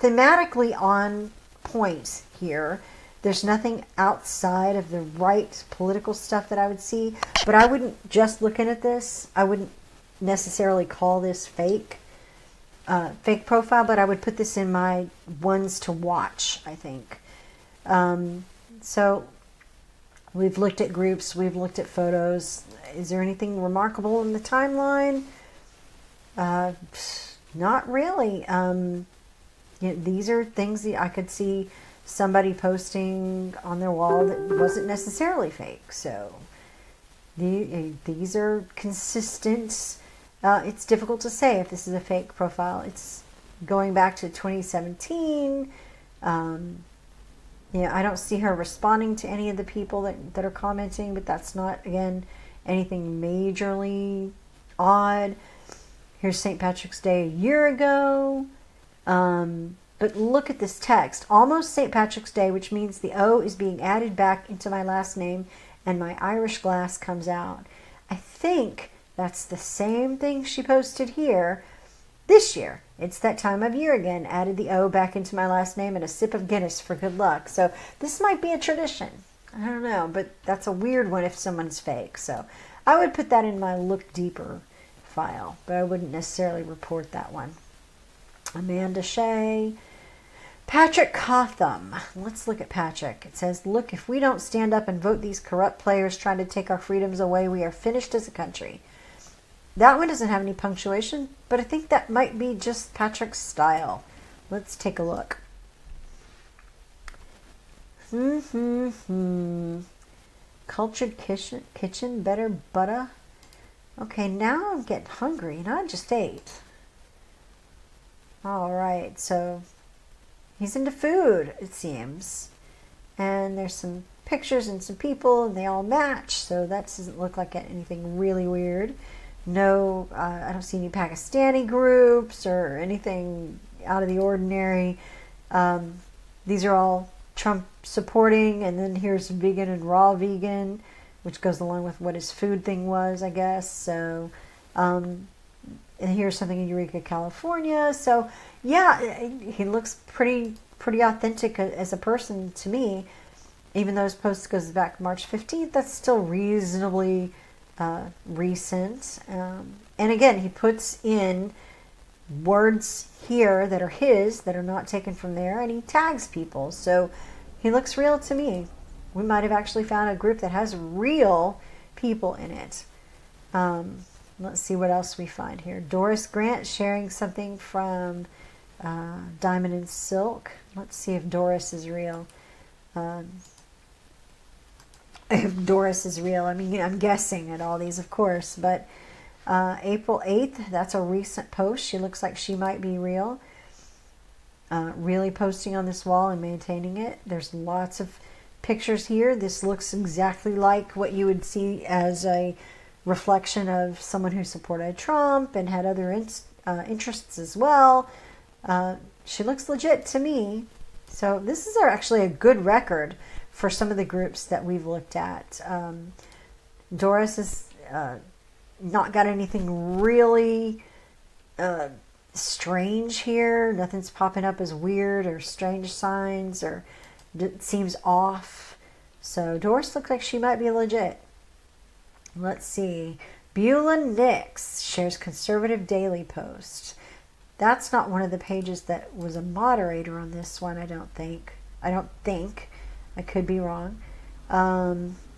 thematically on point here. There's nothing outside of the right political stuff that I would see, but I wouldn't, just looking at this, I wouldn't necessarily call this fake profile, but I would put this in my ones to watch, I think. So we've looked at groups, we've looked at photos. Is there anything remarkable in the timeline? Not really. These are things that I could see somebody posting on their wall that wasn't necessarily fake. So these are consistent. It's difficult to say if this is a fake profile. It's going back to 2017. I don't see her responding to any of the people that are commenting, but that's not, again, anything majorly odd. Here's St. Patrick's Day a year ago. But look at this text. Almost St. Patrick's Day, which means the O is being added back into my last name and my Irish glass comes out. I think that's the same thing she posted here this year. It's that time of year again. Added the O back into my last name and a sip of Guinness for good luck. So this might be a tradition. I don't know, but that's a weird one if someone's fake. So I would put that in my look deeper file, but I wouldn't necessarily report that one. Amanda Shea. Patrick Cotham. Let's look at Patrick. It says, look, if we don't stand up and vote these corrupt players trying to take our freedoms away, we are finished as a country. That one doesn't have any punctuation, but I think that might be just Patrick's style. Let's take a look. Cultured kitchen, better butter. Okay, now I'm getting hungry, and I just ate. All right, so he's into food, it seems. And there's some pictures and some people, and they all match, so that doesn't look like anything really weird. No, I don't see any Pakistani groups or anything out of the ordinary. These are all Trump supporting, and then here's vegan and raw vegan, which goes along with what his food thing was, I guess. So, and here's something in Eureka, California. So, yeah, he looks pretty authentic as a person to me. Even though his post goes back March 15th, that's still reasonably recent. And again, he puts in words here that are his, that are not taken from there, and he tags people. So he looks real to me. We might have actually found a group that has real people in it. Let's see what else we find here. Doris Grant sharing something from Diamond and Silk. Let's see if Doris is real. If Doris is real. I mean, I'm guessing at all these, of course, but April 8th, that's a recent post. She looks like she might be real. Really posting on this wall and maintaining it. There's lots of pictures here. This looks exactly like what you would see as a reflection of someone who supported Trump and had other interests as well. She looks legit to me. So this is actually a good record for some of the groups that we've looked at. Doris has not got anything really strange here. Nothing's popping up as weird or strange signs, or it seems off. So Doris looks like she might be legit. Let's see. Beulah Nix shares conservative daily post. That's not one of the pages that was a moderator on this one, I don't think. I could be wrong.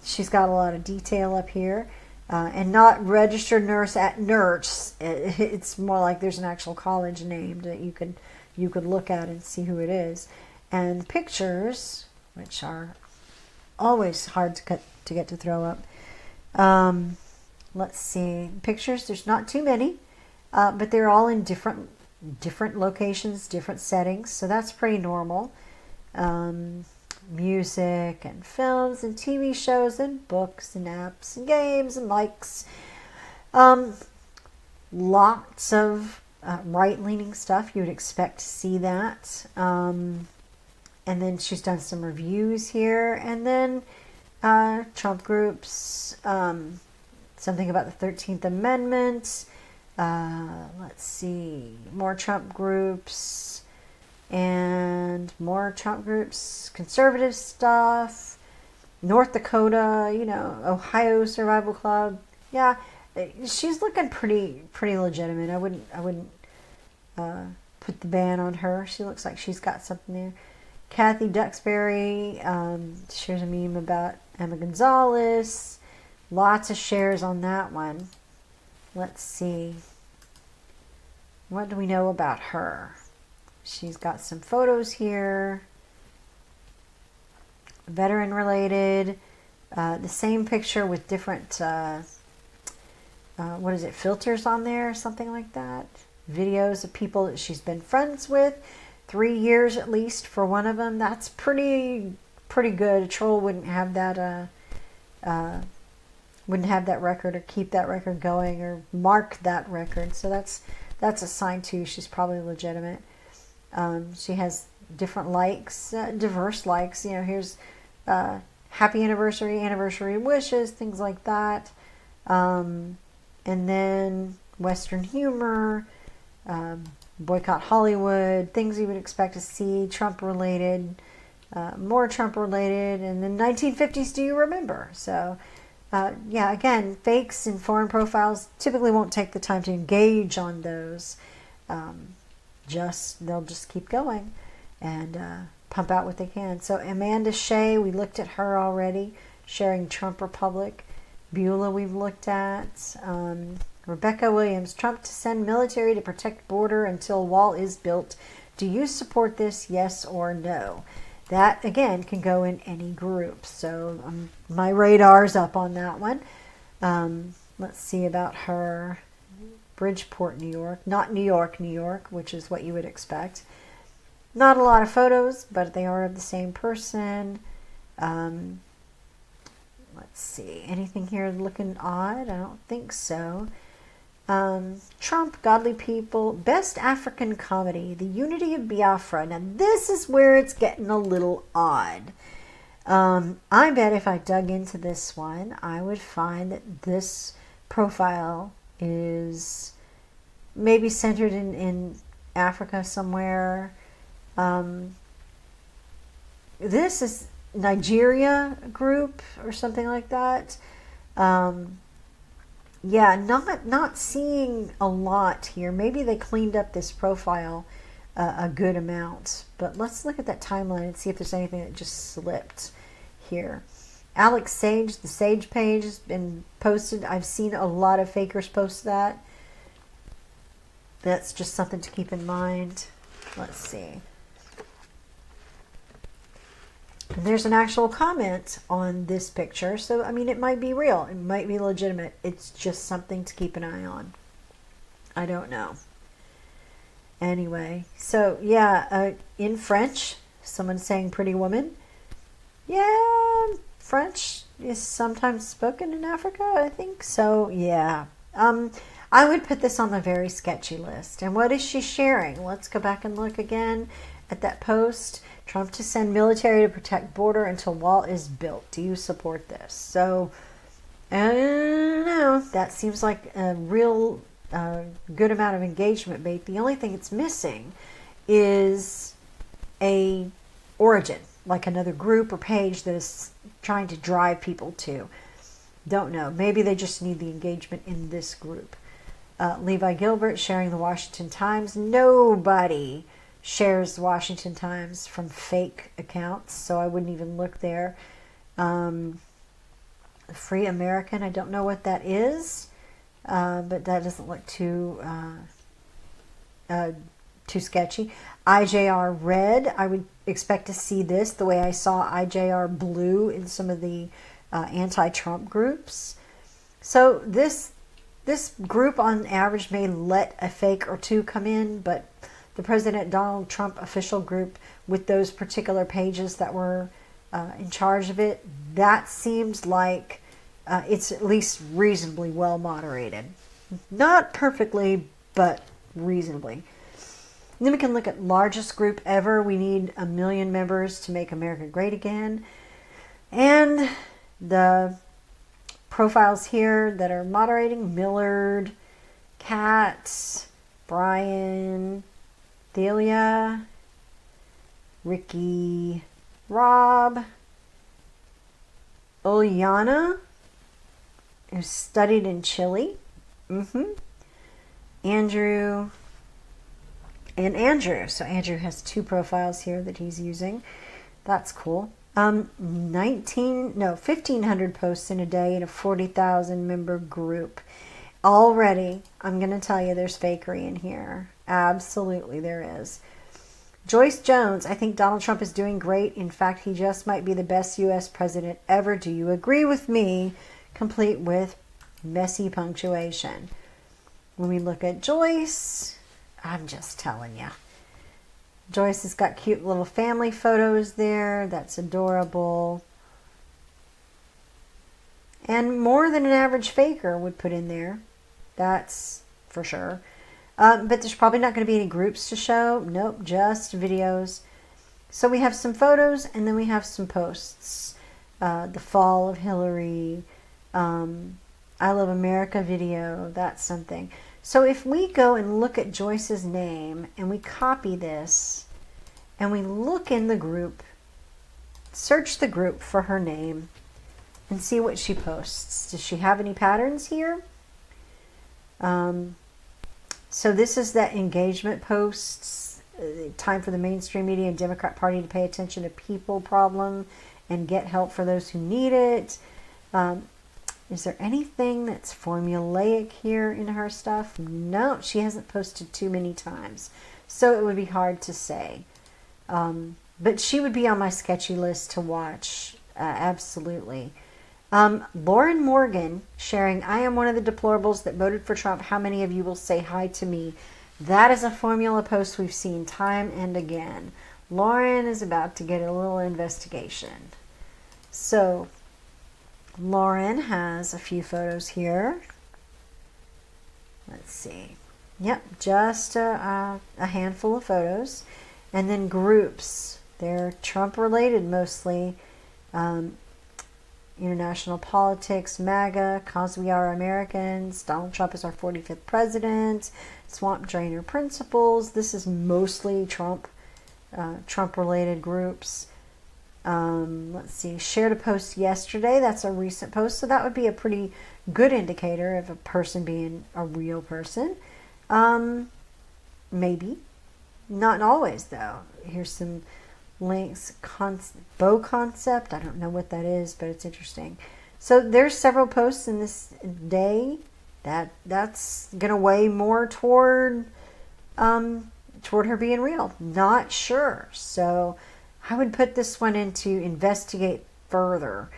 She's got a lot of detail up here. And not registered nurse at nurse. It's more like there's an actual college named that you could look at and see who it is. And pictures, which are always hard to get to throw up. Let's see. Pictures, there's not too many, but they're all in different locations, different settings, so that's pretty normal. Music and films and TV shows and books and apps and games and likes. Lots of right-leaning stuff. You would expect to see that. And then she's done some reviews here. And then Trump groups. Something about the 13th Amendment. Let's see. More Trump groups. And more Trump groups, conservative stuff, North Dakota, Ohio Survival Club. Yeah, she's looking pretty legitimate. I wouldn't put the ban on her. She looks like she's got something there. Kathy Duxbury shares a meme about Emma Gonzalez. Lots of shares on that one. Let's see. What do we know about her? She's got some photos here. Veteran related. The same picture with different, filters on there, something like that. Videos of people that she's been friends with. 3 years at least for one of them. That's pretty good. A troll wouldn't have that record or keep that record going or mark that record. So that's a sign too. She's probably legitimate. She has different likes, diverse likes. Here's happy anniversary wishes, things like that. And then Western humor, boycott Hollywood, things you would expect to see, Trump related, more Trump related, and then 1950s, do you remember? So, again, fakes and foreign profiles typically won't take the time to engage on those. They'll just keep going and pump out what they can. So Amanda Shea, we looked at her already, sharing Trump Republic. Beulah we've looked at. Rebecca Williams, Trump to send military to protect border until wall is built. Do you support this, yes or no? That, again, can go in any group. So my radar's up on that one. Let's see about her. Bridgeport, New York. Not New York, New York, which is what you would expect. Not a lot of photos, but they are of the same person. Let's see. Anything here looking odd? I don't think so. Trump, Godly People, Best African Comedy, The Unity of Biafra. Now, this is where it's getting a little odd. I bet if I dug into this one, I would find that this profile is maybe centered in Africa somewhere. This is Nigeria group or something like that. Not seeing a lot here. Maybe they cleaned up this profile a good amount. But let's look at that timeline and see if there's anything that just slipped here. Alex Sage, the Sage page has been posted. I've seen a lot of fakers post that. That's just something to keep in mind. Let's see. And there's an actual comment on this picture. So, it might be real. It might be legitimate. It's just something to keep an eye on. I don't know. Anyway, so, in French, someone's saying pretty woman. Yeah, French is sometimes spoken in Africa, I think. So, yeah. I would put this on the very sketchy list. And what is she sharing? Let's go back and look again at that post. Trump to send military to protect border until wall is built. Do you support this? So, I don't know. That seems like a real good amount of engagement bait. The only thing it's missing is a origin, like another group or page that is trying to drive people to. Don't know. Maybe they just need the engagement in this group. Levi Gilbert sharing the Washington Times. Nobody shares the Washington Times from fake accounts, so I wouldn't even look there. Free American, I don't know what that is, but that doesn't look too sketchy. IJR Red, I would expect to see this the way I saw IJR Blue in some of the anti-Trump groups. So this group on average may let a fake or two come in, but the President Donald Trump official group with those particular pages that were in charge of it, that seems like it's at least reasonably well moderated. Not perfectly, but reasonably. And then we can look at largest group ever. We need 1 million members to make America great again. And the profiles here that are moderating: Millard, Katz, Brian, Delia, Ricky, Rob, Uliana, who studied in Chile, Andrew, and Andrew. So Andrew has 2 profiles here that he's using. That's cool. 1,500 posts in a day in a 40,000 member group. Already, I'm going to tell you there's fakery in here. Absolutely there is. Joyce Jones, I think Donald Trump is doing great. In fact, he just might be the best U.S. president ever. Do you agree with me? Complete with messy punctuation. When we look at Joyce, I'm just telling you. Joyce has got cute little family photos there. That's adorable. And more than an average faker would put in there. That's for sure. But there's probably not going to be any groups to show. Nope, just videos. So we have some photos and then we have some posts. The fall of Hillary. I Love America video. That's something. So if we go and look at Joyce's name and we copy this and we look in the group, search the group for her name and see what she posts. Does she have any patterns here? So this is that engagement posts, time for the mainstream media and Democrat Party to pay attention to people problem and get help for those who need it. Is there anything that's formulaic here in her stuff? No, she hasn't posted too many times. So it would be hard to say. But she would be on my sketchy list to watch. Absolutely. Lauren Morgan sharing, I am one of the deplorables that voted for Trump. How many of you will say hi to me? That is a formula post we've seen time and again. Lauren is about to get a little investigation. So Lauren has a few photos here. Let's see. Yep, just a handful of photos. And then groups. They're Trump related mostly. International politics, MAGA, cause we are Americans, Donald Trump is our 45th president, swamp drainer principles. This is mostly Trump related groups. Let's see, shared a post yesterday. That's a recent post, so that would be a pretty good indicator of a person being a real person. Maybe. Not always, though. Here's some links. Bow concept. I don't know what that is, but it's interesting. So there's several posts in this day that's gonna weigh more toward her being real. Not sure. So I would put this one into investigate further.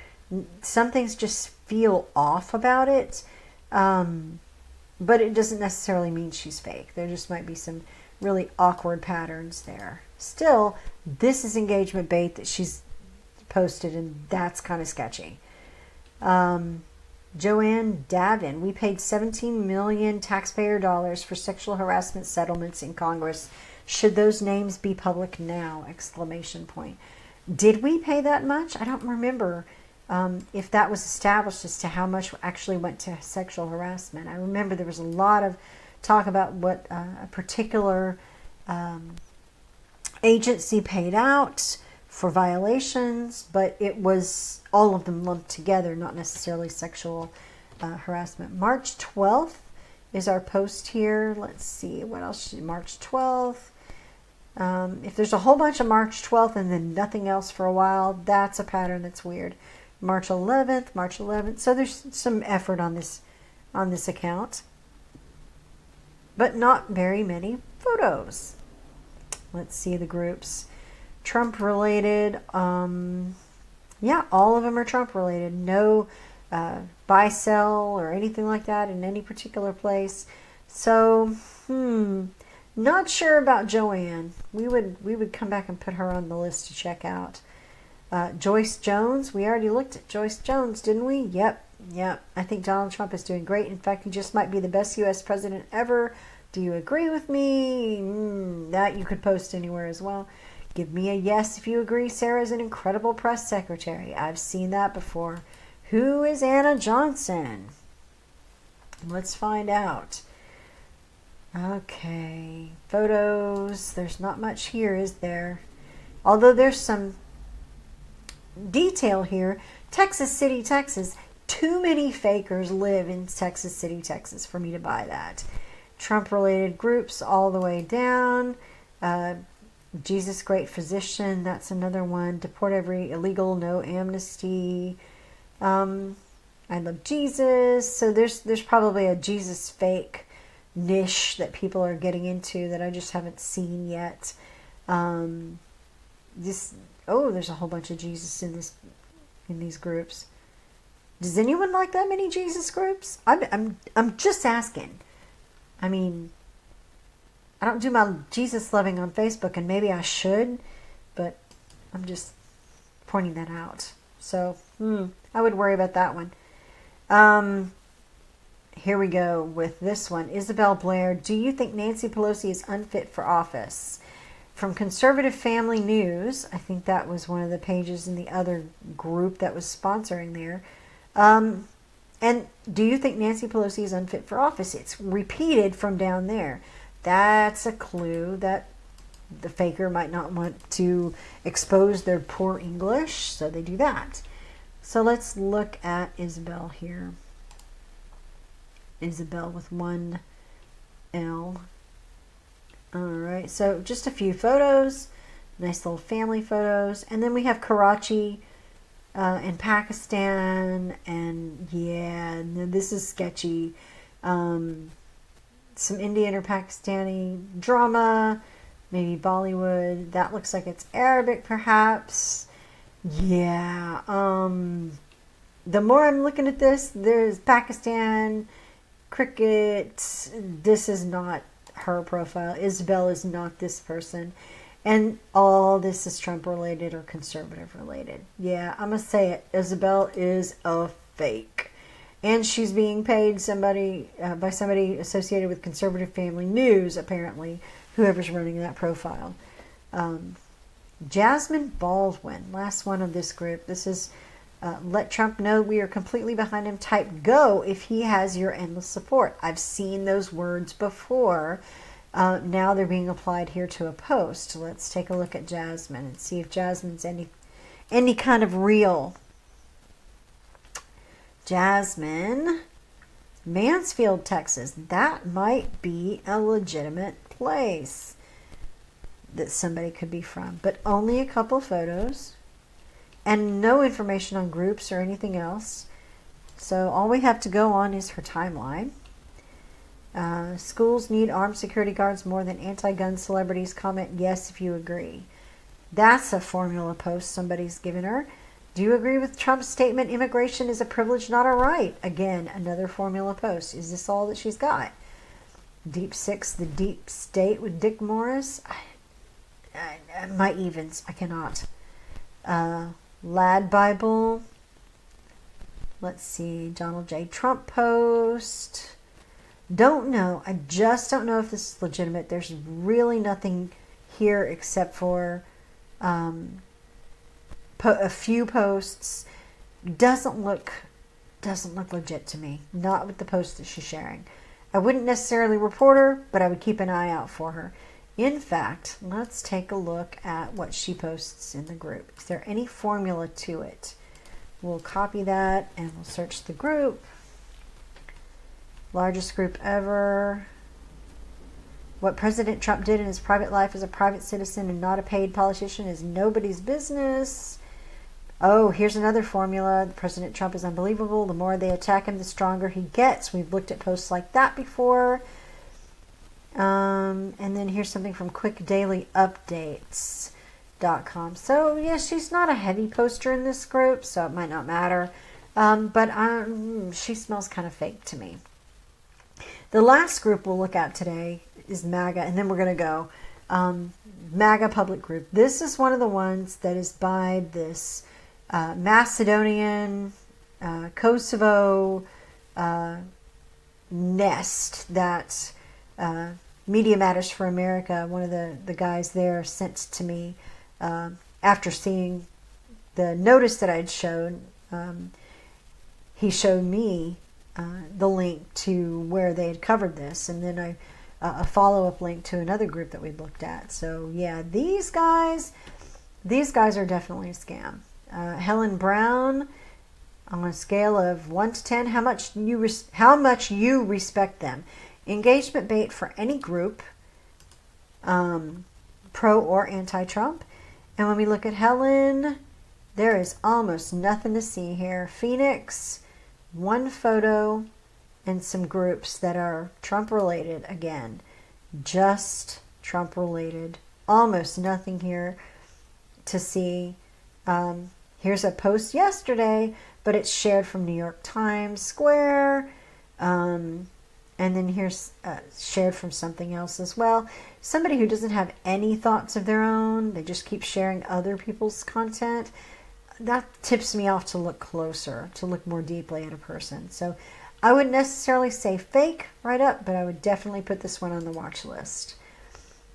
Some things just feel off about it, but it doesn't necessarily mean she's fake. There just might be some really awkward patterns there. Still, this is engagement bait that she's posted, and that's kind of sketchy. Joanne Davin, we paid $17 million taxpayer dollars for sexual harassment settlements in Congress Should those names be public now? Exclamation point. Did we pay that much? I don't remember if that was established as to how much actually went to sexual harassment. I remember there was a lot of talk about what a particular agency paid out for violations, but it was all of them lumped together, not necessarily sexual harassment. March 12th is our post here. Let's see, what else? March 12th. If there's a whole bunch of March 12th and then nothing else for a while, that's a pattern that's weird. March 11th. So there's some effort on this account, but not very many photos. Let's see the groups. Trump related. Yeah, all of them are Trump related. No buy, sell, or anything like that in any particular place. So, not sure about Joanne. We would come back and put her on the list to check out. Joyce Jones. We already looked at Joyce Jones, didn't we? Yep. I think Donald Trump is doing great. In fact, he just might be the best U.S. president ever. Do you agree with me? That you could post anywhere as well. Give me a yes if you agree. Sarah is an incredible press secretary. I've seen that before. Who is Anna Johnson? Let's find out. Okay. Photos. There's not much here, is there? Although there's some detail here. Texas City, Texas. Too many fakers live in Texas City, Texas for me to buy that. Trump-related groups all the way down. Jesus Great Physician, that's another one. Deport every illegal, no amnesty. I love Jesus. So there's probably a Jesus fake niche that people are getting into that I just haven't seen yet. There's a whole bunch of Jesus in these groups. Does anyone like that many Jesus groups? I'm just asking. I mean, I don't do my Jesus loving on Facebook, and maybe I should, but I'm just pointing that out. So, I would worry about that one. Here we go with this one. Isabel Blair, do you think Nancy Pelosi is unfit for office? From Conservative Family News, I think that was one of the pages in the other group that was sponsoring there. And do you think Nancy Pelosi is unfit for office? It's repeated from down there. That's a clue that the faker might not want to expose their poor English, so they do that. So let's look at Isabel here. Isabel with one L. Alright, so just a few photos. Nice little family photos. And then we have Karachi in Pakistan, and yeah, this is sketchy. Some Indian or Pakistani drama, maybe Bollywood. That looks like it's Arabic, perhaps. Yeah. The more I'm looking at this, there's Pakistan, cricket. This is not her profile. Isabel is not this person. And all this is Trump related or conservative related. Yeah, I'm going to say it. Isabel is a fake. And she's being paid by somebody associated with Conservative Family News, apparently, whoever's running that profile. Jasmine Baldwin, last one of this group. This is let Trump know we are completely behind him. Type go if he has your endless support. I've seen those words before. Now they're being applied here to a post. Let's take a look at Jasmine and see if Jasmine's any kind of real. Jasmine, Mansfield, Texas. That might be a legitimate place that somebody could be from, but only a couple photos and no information on groups or anything else. So all we have to go on is her timeline. Schools need armed security guards more than anti-gun celebrities. Comment yes if you agree. That's a formula post somebody's given her. Do you agree with Trump's statement, immigration is a privilege, not a right? Again, another formula post. Is this all that she's got? Deep Six, the Deep State with Dick Morris. My evens, I cannot. Lad Bible. Let's see, Donald J. Trump post. Don't know. I just don't know if this is legitimate. There's really nothing here except for a few posts. Doesn't look legit to me. Not with the posts that she's sharing. I wouldn't necessarily report her, but I would keep an eye out for her. In fact, let's take a look at what she posts in the group. Is there any formula to it? We'll copy that and we'll search the group. Largest group ever. What President Trump did in his private life as a private citizen and not a paid politician is nobody's business. Oh, here's another formula. President Trump is unbelievable. The more they attack him, the stronger he gets. We've looked at posts like that before. And then here's something from quickdailyupdates.com. So, yeah, she's not a heavy poster in this group, so it might not matter. But she smells kind of fake to me. The last group we'll look at today is MAGA, and then we're going to go MAGA public group. This is one of the ones that is by this Macedonian, Kosovo nest that Media Matters for America, one of the guys there, sent to me after seeing the notice that I'd shown. He showed me the link to where they had covered this, and then a follow-up link to another group that we'd looked at. So yeah, these guys are definitely a scam. Helen Brown, on a scale of 1 to 10, how much you respect them. Engagement bait for any group, pro or anti-Trump. And when we look at Helen, there is almost nothing to see here. Phoenix, one photo and some groups that are Trump related. Again, just Trump related. Almost nothing here to see. Here's a post yesterday, but it's shared from New York Times Square. And then here's shared from something else as well. Somebody who doesn't have any thoughts of their own. They just keep sharing other people's content. That tips me off to look closer, to look more deeply at a person. So I wouldn't necessarily say fake right up, but I would definitely put this one on the watch list.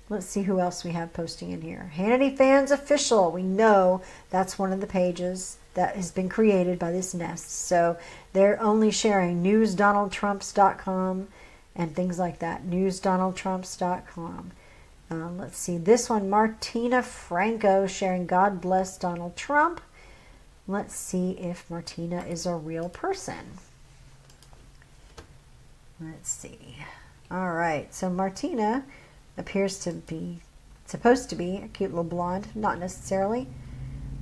Let's see who else we have posting in here. Hannity Fans Official. We know that's one of the pages that has been created by this nest. So they're only sharing newsdonaldtrumps.com and things like that. Newsdonaldtrumps.com. Let's see. This one, Martina Franco, sharing God Bless Donald Trump. Let's see if Martina is a real person. Let's see. All right. So Martina appears to be supposed to be a cute little blonde. Not necessarily.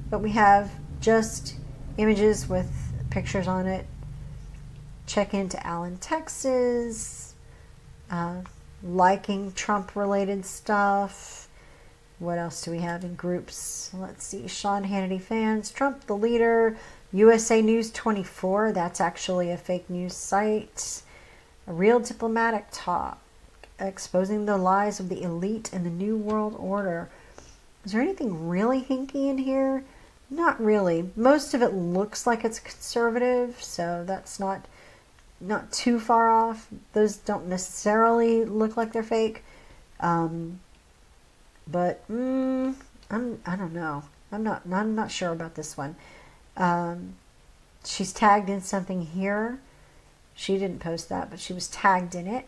But we have just images with pictures on it. Check into Allen, Texas. Liking Trump-related stuff. What else do we have in groups? Let's see. Sean Hannity Fans. Trump the Leader. USA News 24. That's actually a fake news site. A Real Diplomatic Talk. Exposing the lies of the elite and the New World Order. Is there anything really hinky in here? Not really. Most of it looks like it's conservative, so that's not too far off. Those don't necessarily look like they're fake. But I don't know. I'm not sure about this one. She's tagged in something here. She didn't post that, but she was tagged in it.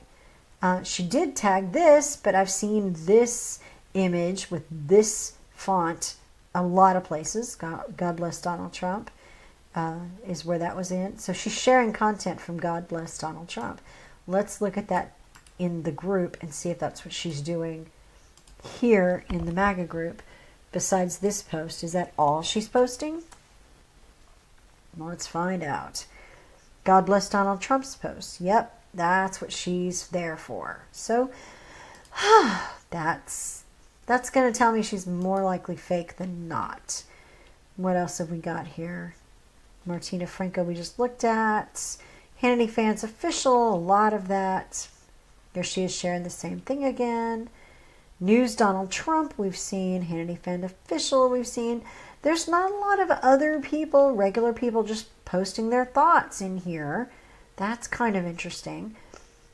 She did tag this, but I've seen this image with this font a lot of places. God Bless Donald Trump is where that was in. So she's sharing content from God Bless Donald Trump. Let's look at that in the group and see if that's what she's doing here in the MAGA group. Besides this post, is that all she's posting? Well, let's find out. God Bless Donald Trump's post. Yep, that's what she's there for. So that's going to tell me she's more likely fake than not. What else have we got here? Martina Franco we just looked at. Hannity Fans Official, a lot of that. There she is sharing the same thing again. News Donald Trump we've seen. Hannity Fan Official we've seen. There's not a lot of other people, regular people, just posting their thoughts in here. That's kind of interesting.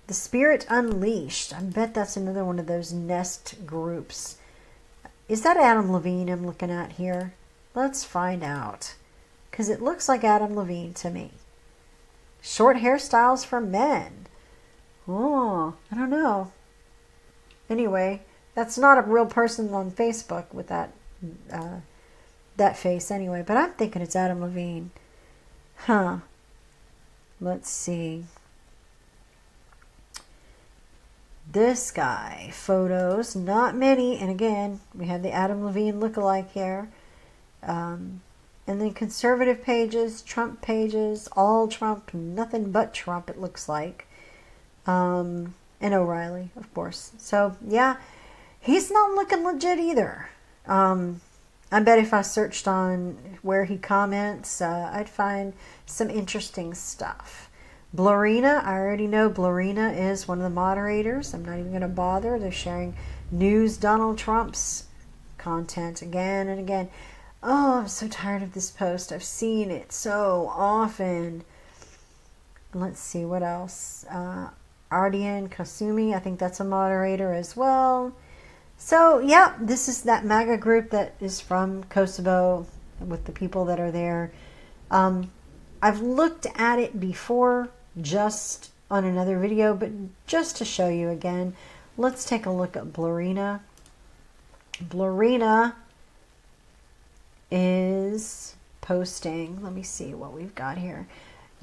The Spirit Unleashed. I bet that's another one of those nest groups. Is that Adam Levine I'm looking at here? Let's find out. Because it looks like Adam Levine to me. Short hairstyles for men. Oh, I don't know. Anyway, that's not a real person on Facebook with that face anyway. But I'm thinking it's Adam Levine. Huh. Let's see. This guy. Photos. Not many. And again, we have the Adam Levine lookalike here. And then conservative pages, Trump pages, all Trump, nothing but Trump it looks like. And O'Reilly, of course. So, yeah, he's not looking legit either. I bet if I searched on where he comments, I'd find some interesting stuff. Blurina, I already know Blurina is one of the moderators. I'm not even going to bother. They're sharing news Donald Trump's content again and again. Oh, I'm so tired of this post. I've seen it so often. Let's see, what else? Ardian Kasumi, I think that's a moderator as well. So, yeah, this is that MAGA group that is from Kosovo with the people that are there. I've looked at it before just on another video, but just to show you again, let's take a look at Blurina. Blurina is posting, let me see what we've got here,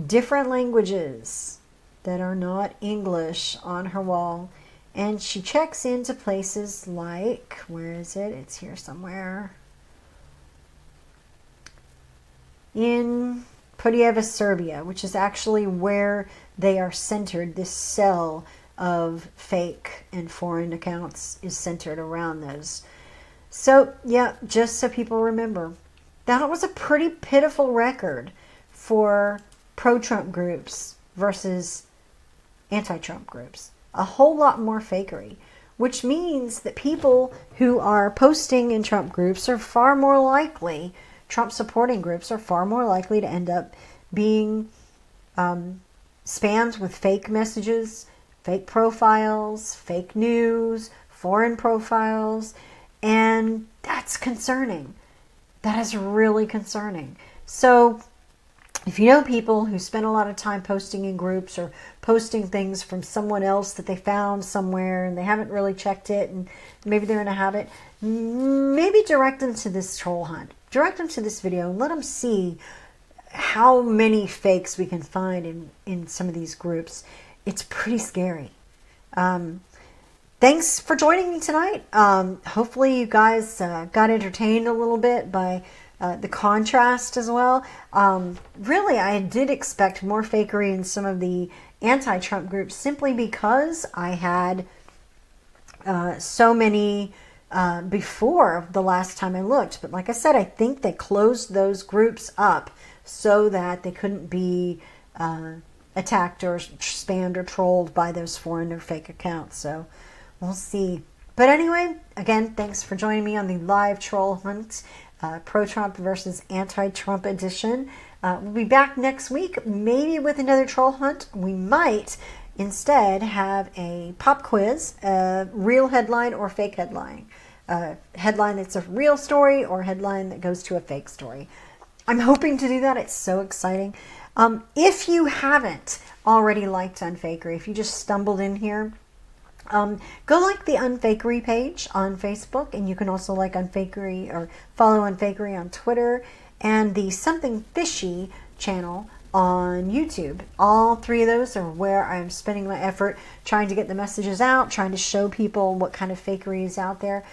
different languages that are not English on her wall. And she checks into places like, where is it? It's here somewhere. In Podjeva, Serbia, which is actually where they are centered. This cell of fake and foreign accounts is centered around those. So, yeah, just so people remember, that was a pretty pitiful record for pro-Trump groups versus anti-Trump groups. A whole lot more fakery, which means that people who are posting in Trump groups are far more likely, Trump supporting groups are far more likely to end up being spammed with fake messages, fake profiles, fake news, foreign profiles, and that's concerning. That is really concerning. So if you know people who spend a lot of time posting in groups or posting things from someone else that they found somewhere and they haven't really checked it and maybe they're in a habit, maybe direct them to this troll hunt. Direct them to this video and let them see how many fakes we can find in some of these groups. It's pretty scary. Thanks for joining me tonight. Hopefully you guys got entertained a little bit by the contrast as well. Really, I did expect more fakery in some of the anti-Trump groups simply because I had so many before the last time I looked. But like I said, I think they closed those groups up so that they couldn't be attacked or spammed or trolled by those foreign or fake accounts. So we'll see. But anyway, again, thanks for joining me on the live troll hunt. Pro-Trump versus anti-Trump edition. We'll be back next week, maybe with another troll hunt. We might instead have a pop quiz, real headline or fake headline. Headline that's a real story or headline that goes to a fake story. I'm hoping to do that. It's so exciting. If you haven't already liked Unfakery, if you just stumbled in here, go like the Unfakery page on Facebook, and you can also like Unfakery or follow Unfakery on Twitter, and the Something Fishy channel on YouTube. All three of those are where I'm spending my effort trying to get the messages out, trying to show people what kind of fakery is out there.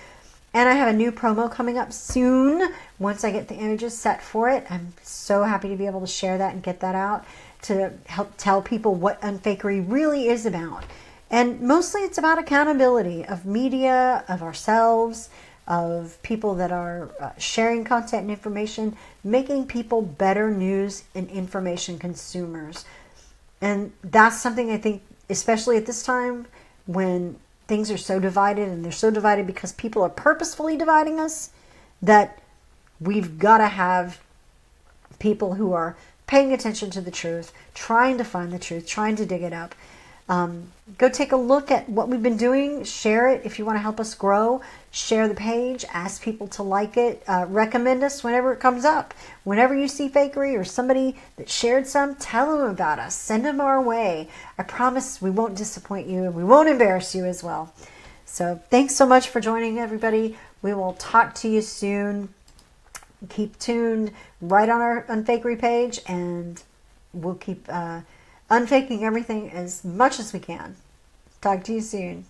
And I have a new promo coming up soon once I get the images set for it. I'm so happy to be able to share that and get that out to help tell people what Unfakery really is about. And mostly it's about accountability of media, of ourselves, of people that are sharing content and information, making people better news and information consumers. And that's something I think, especially at this time when things are so divided, and they're so divided because people are purposefully dividing us, that we've got to have people who are paying attention to the truth, trying to find the truth, trying to dig it up. Go take a look at what we've been doing. Share it if you want to help us grow. Share the page. Ask people to like it. Recommend us whenever it comes up. Whenever you see fakery or somebody that shared some, tell them about us. Send them our way. I promise we won't disappoint you. We won't embarrass you as well. So thanks so much for joining, everybody. We will talk to you soon. Keep tuned right on our Unfakery page, and we'll keep unfaking everything as much as we can. Talk to you soon.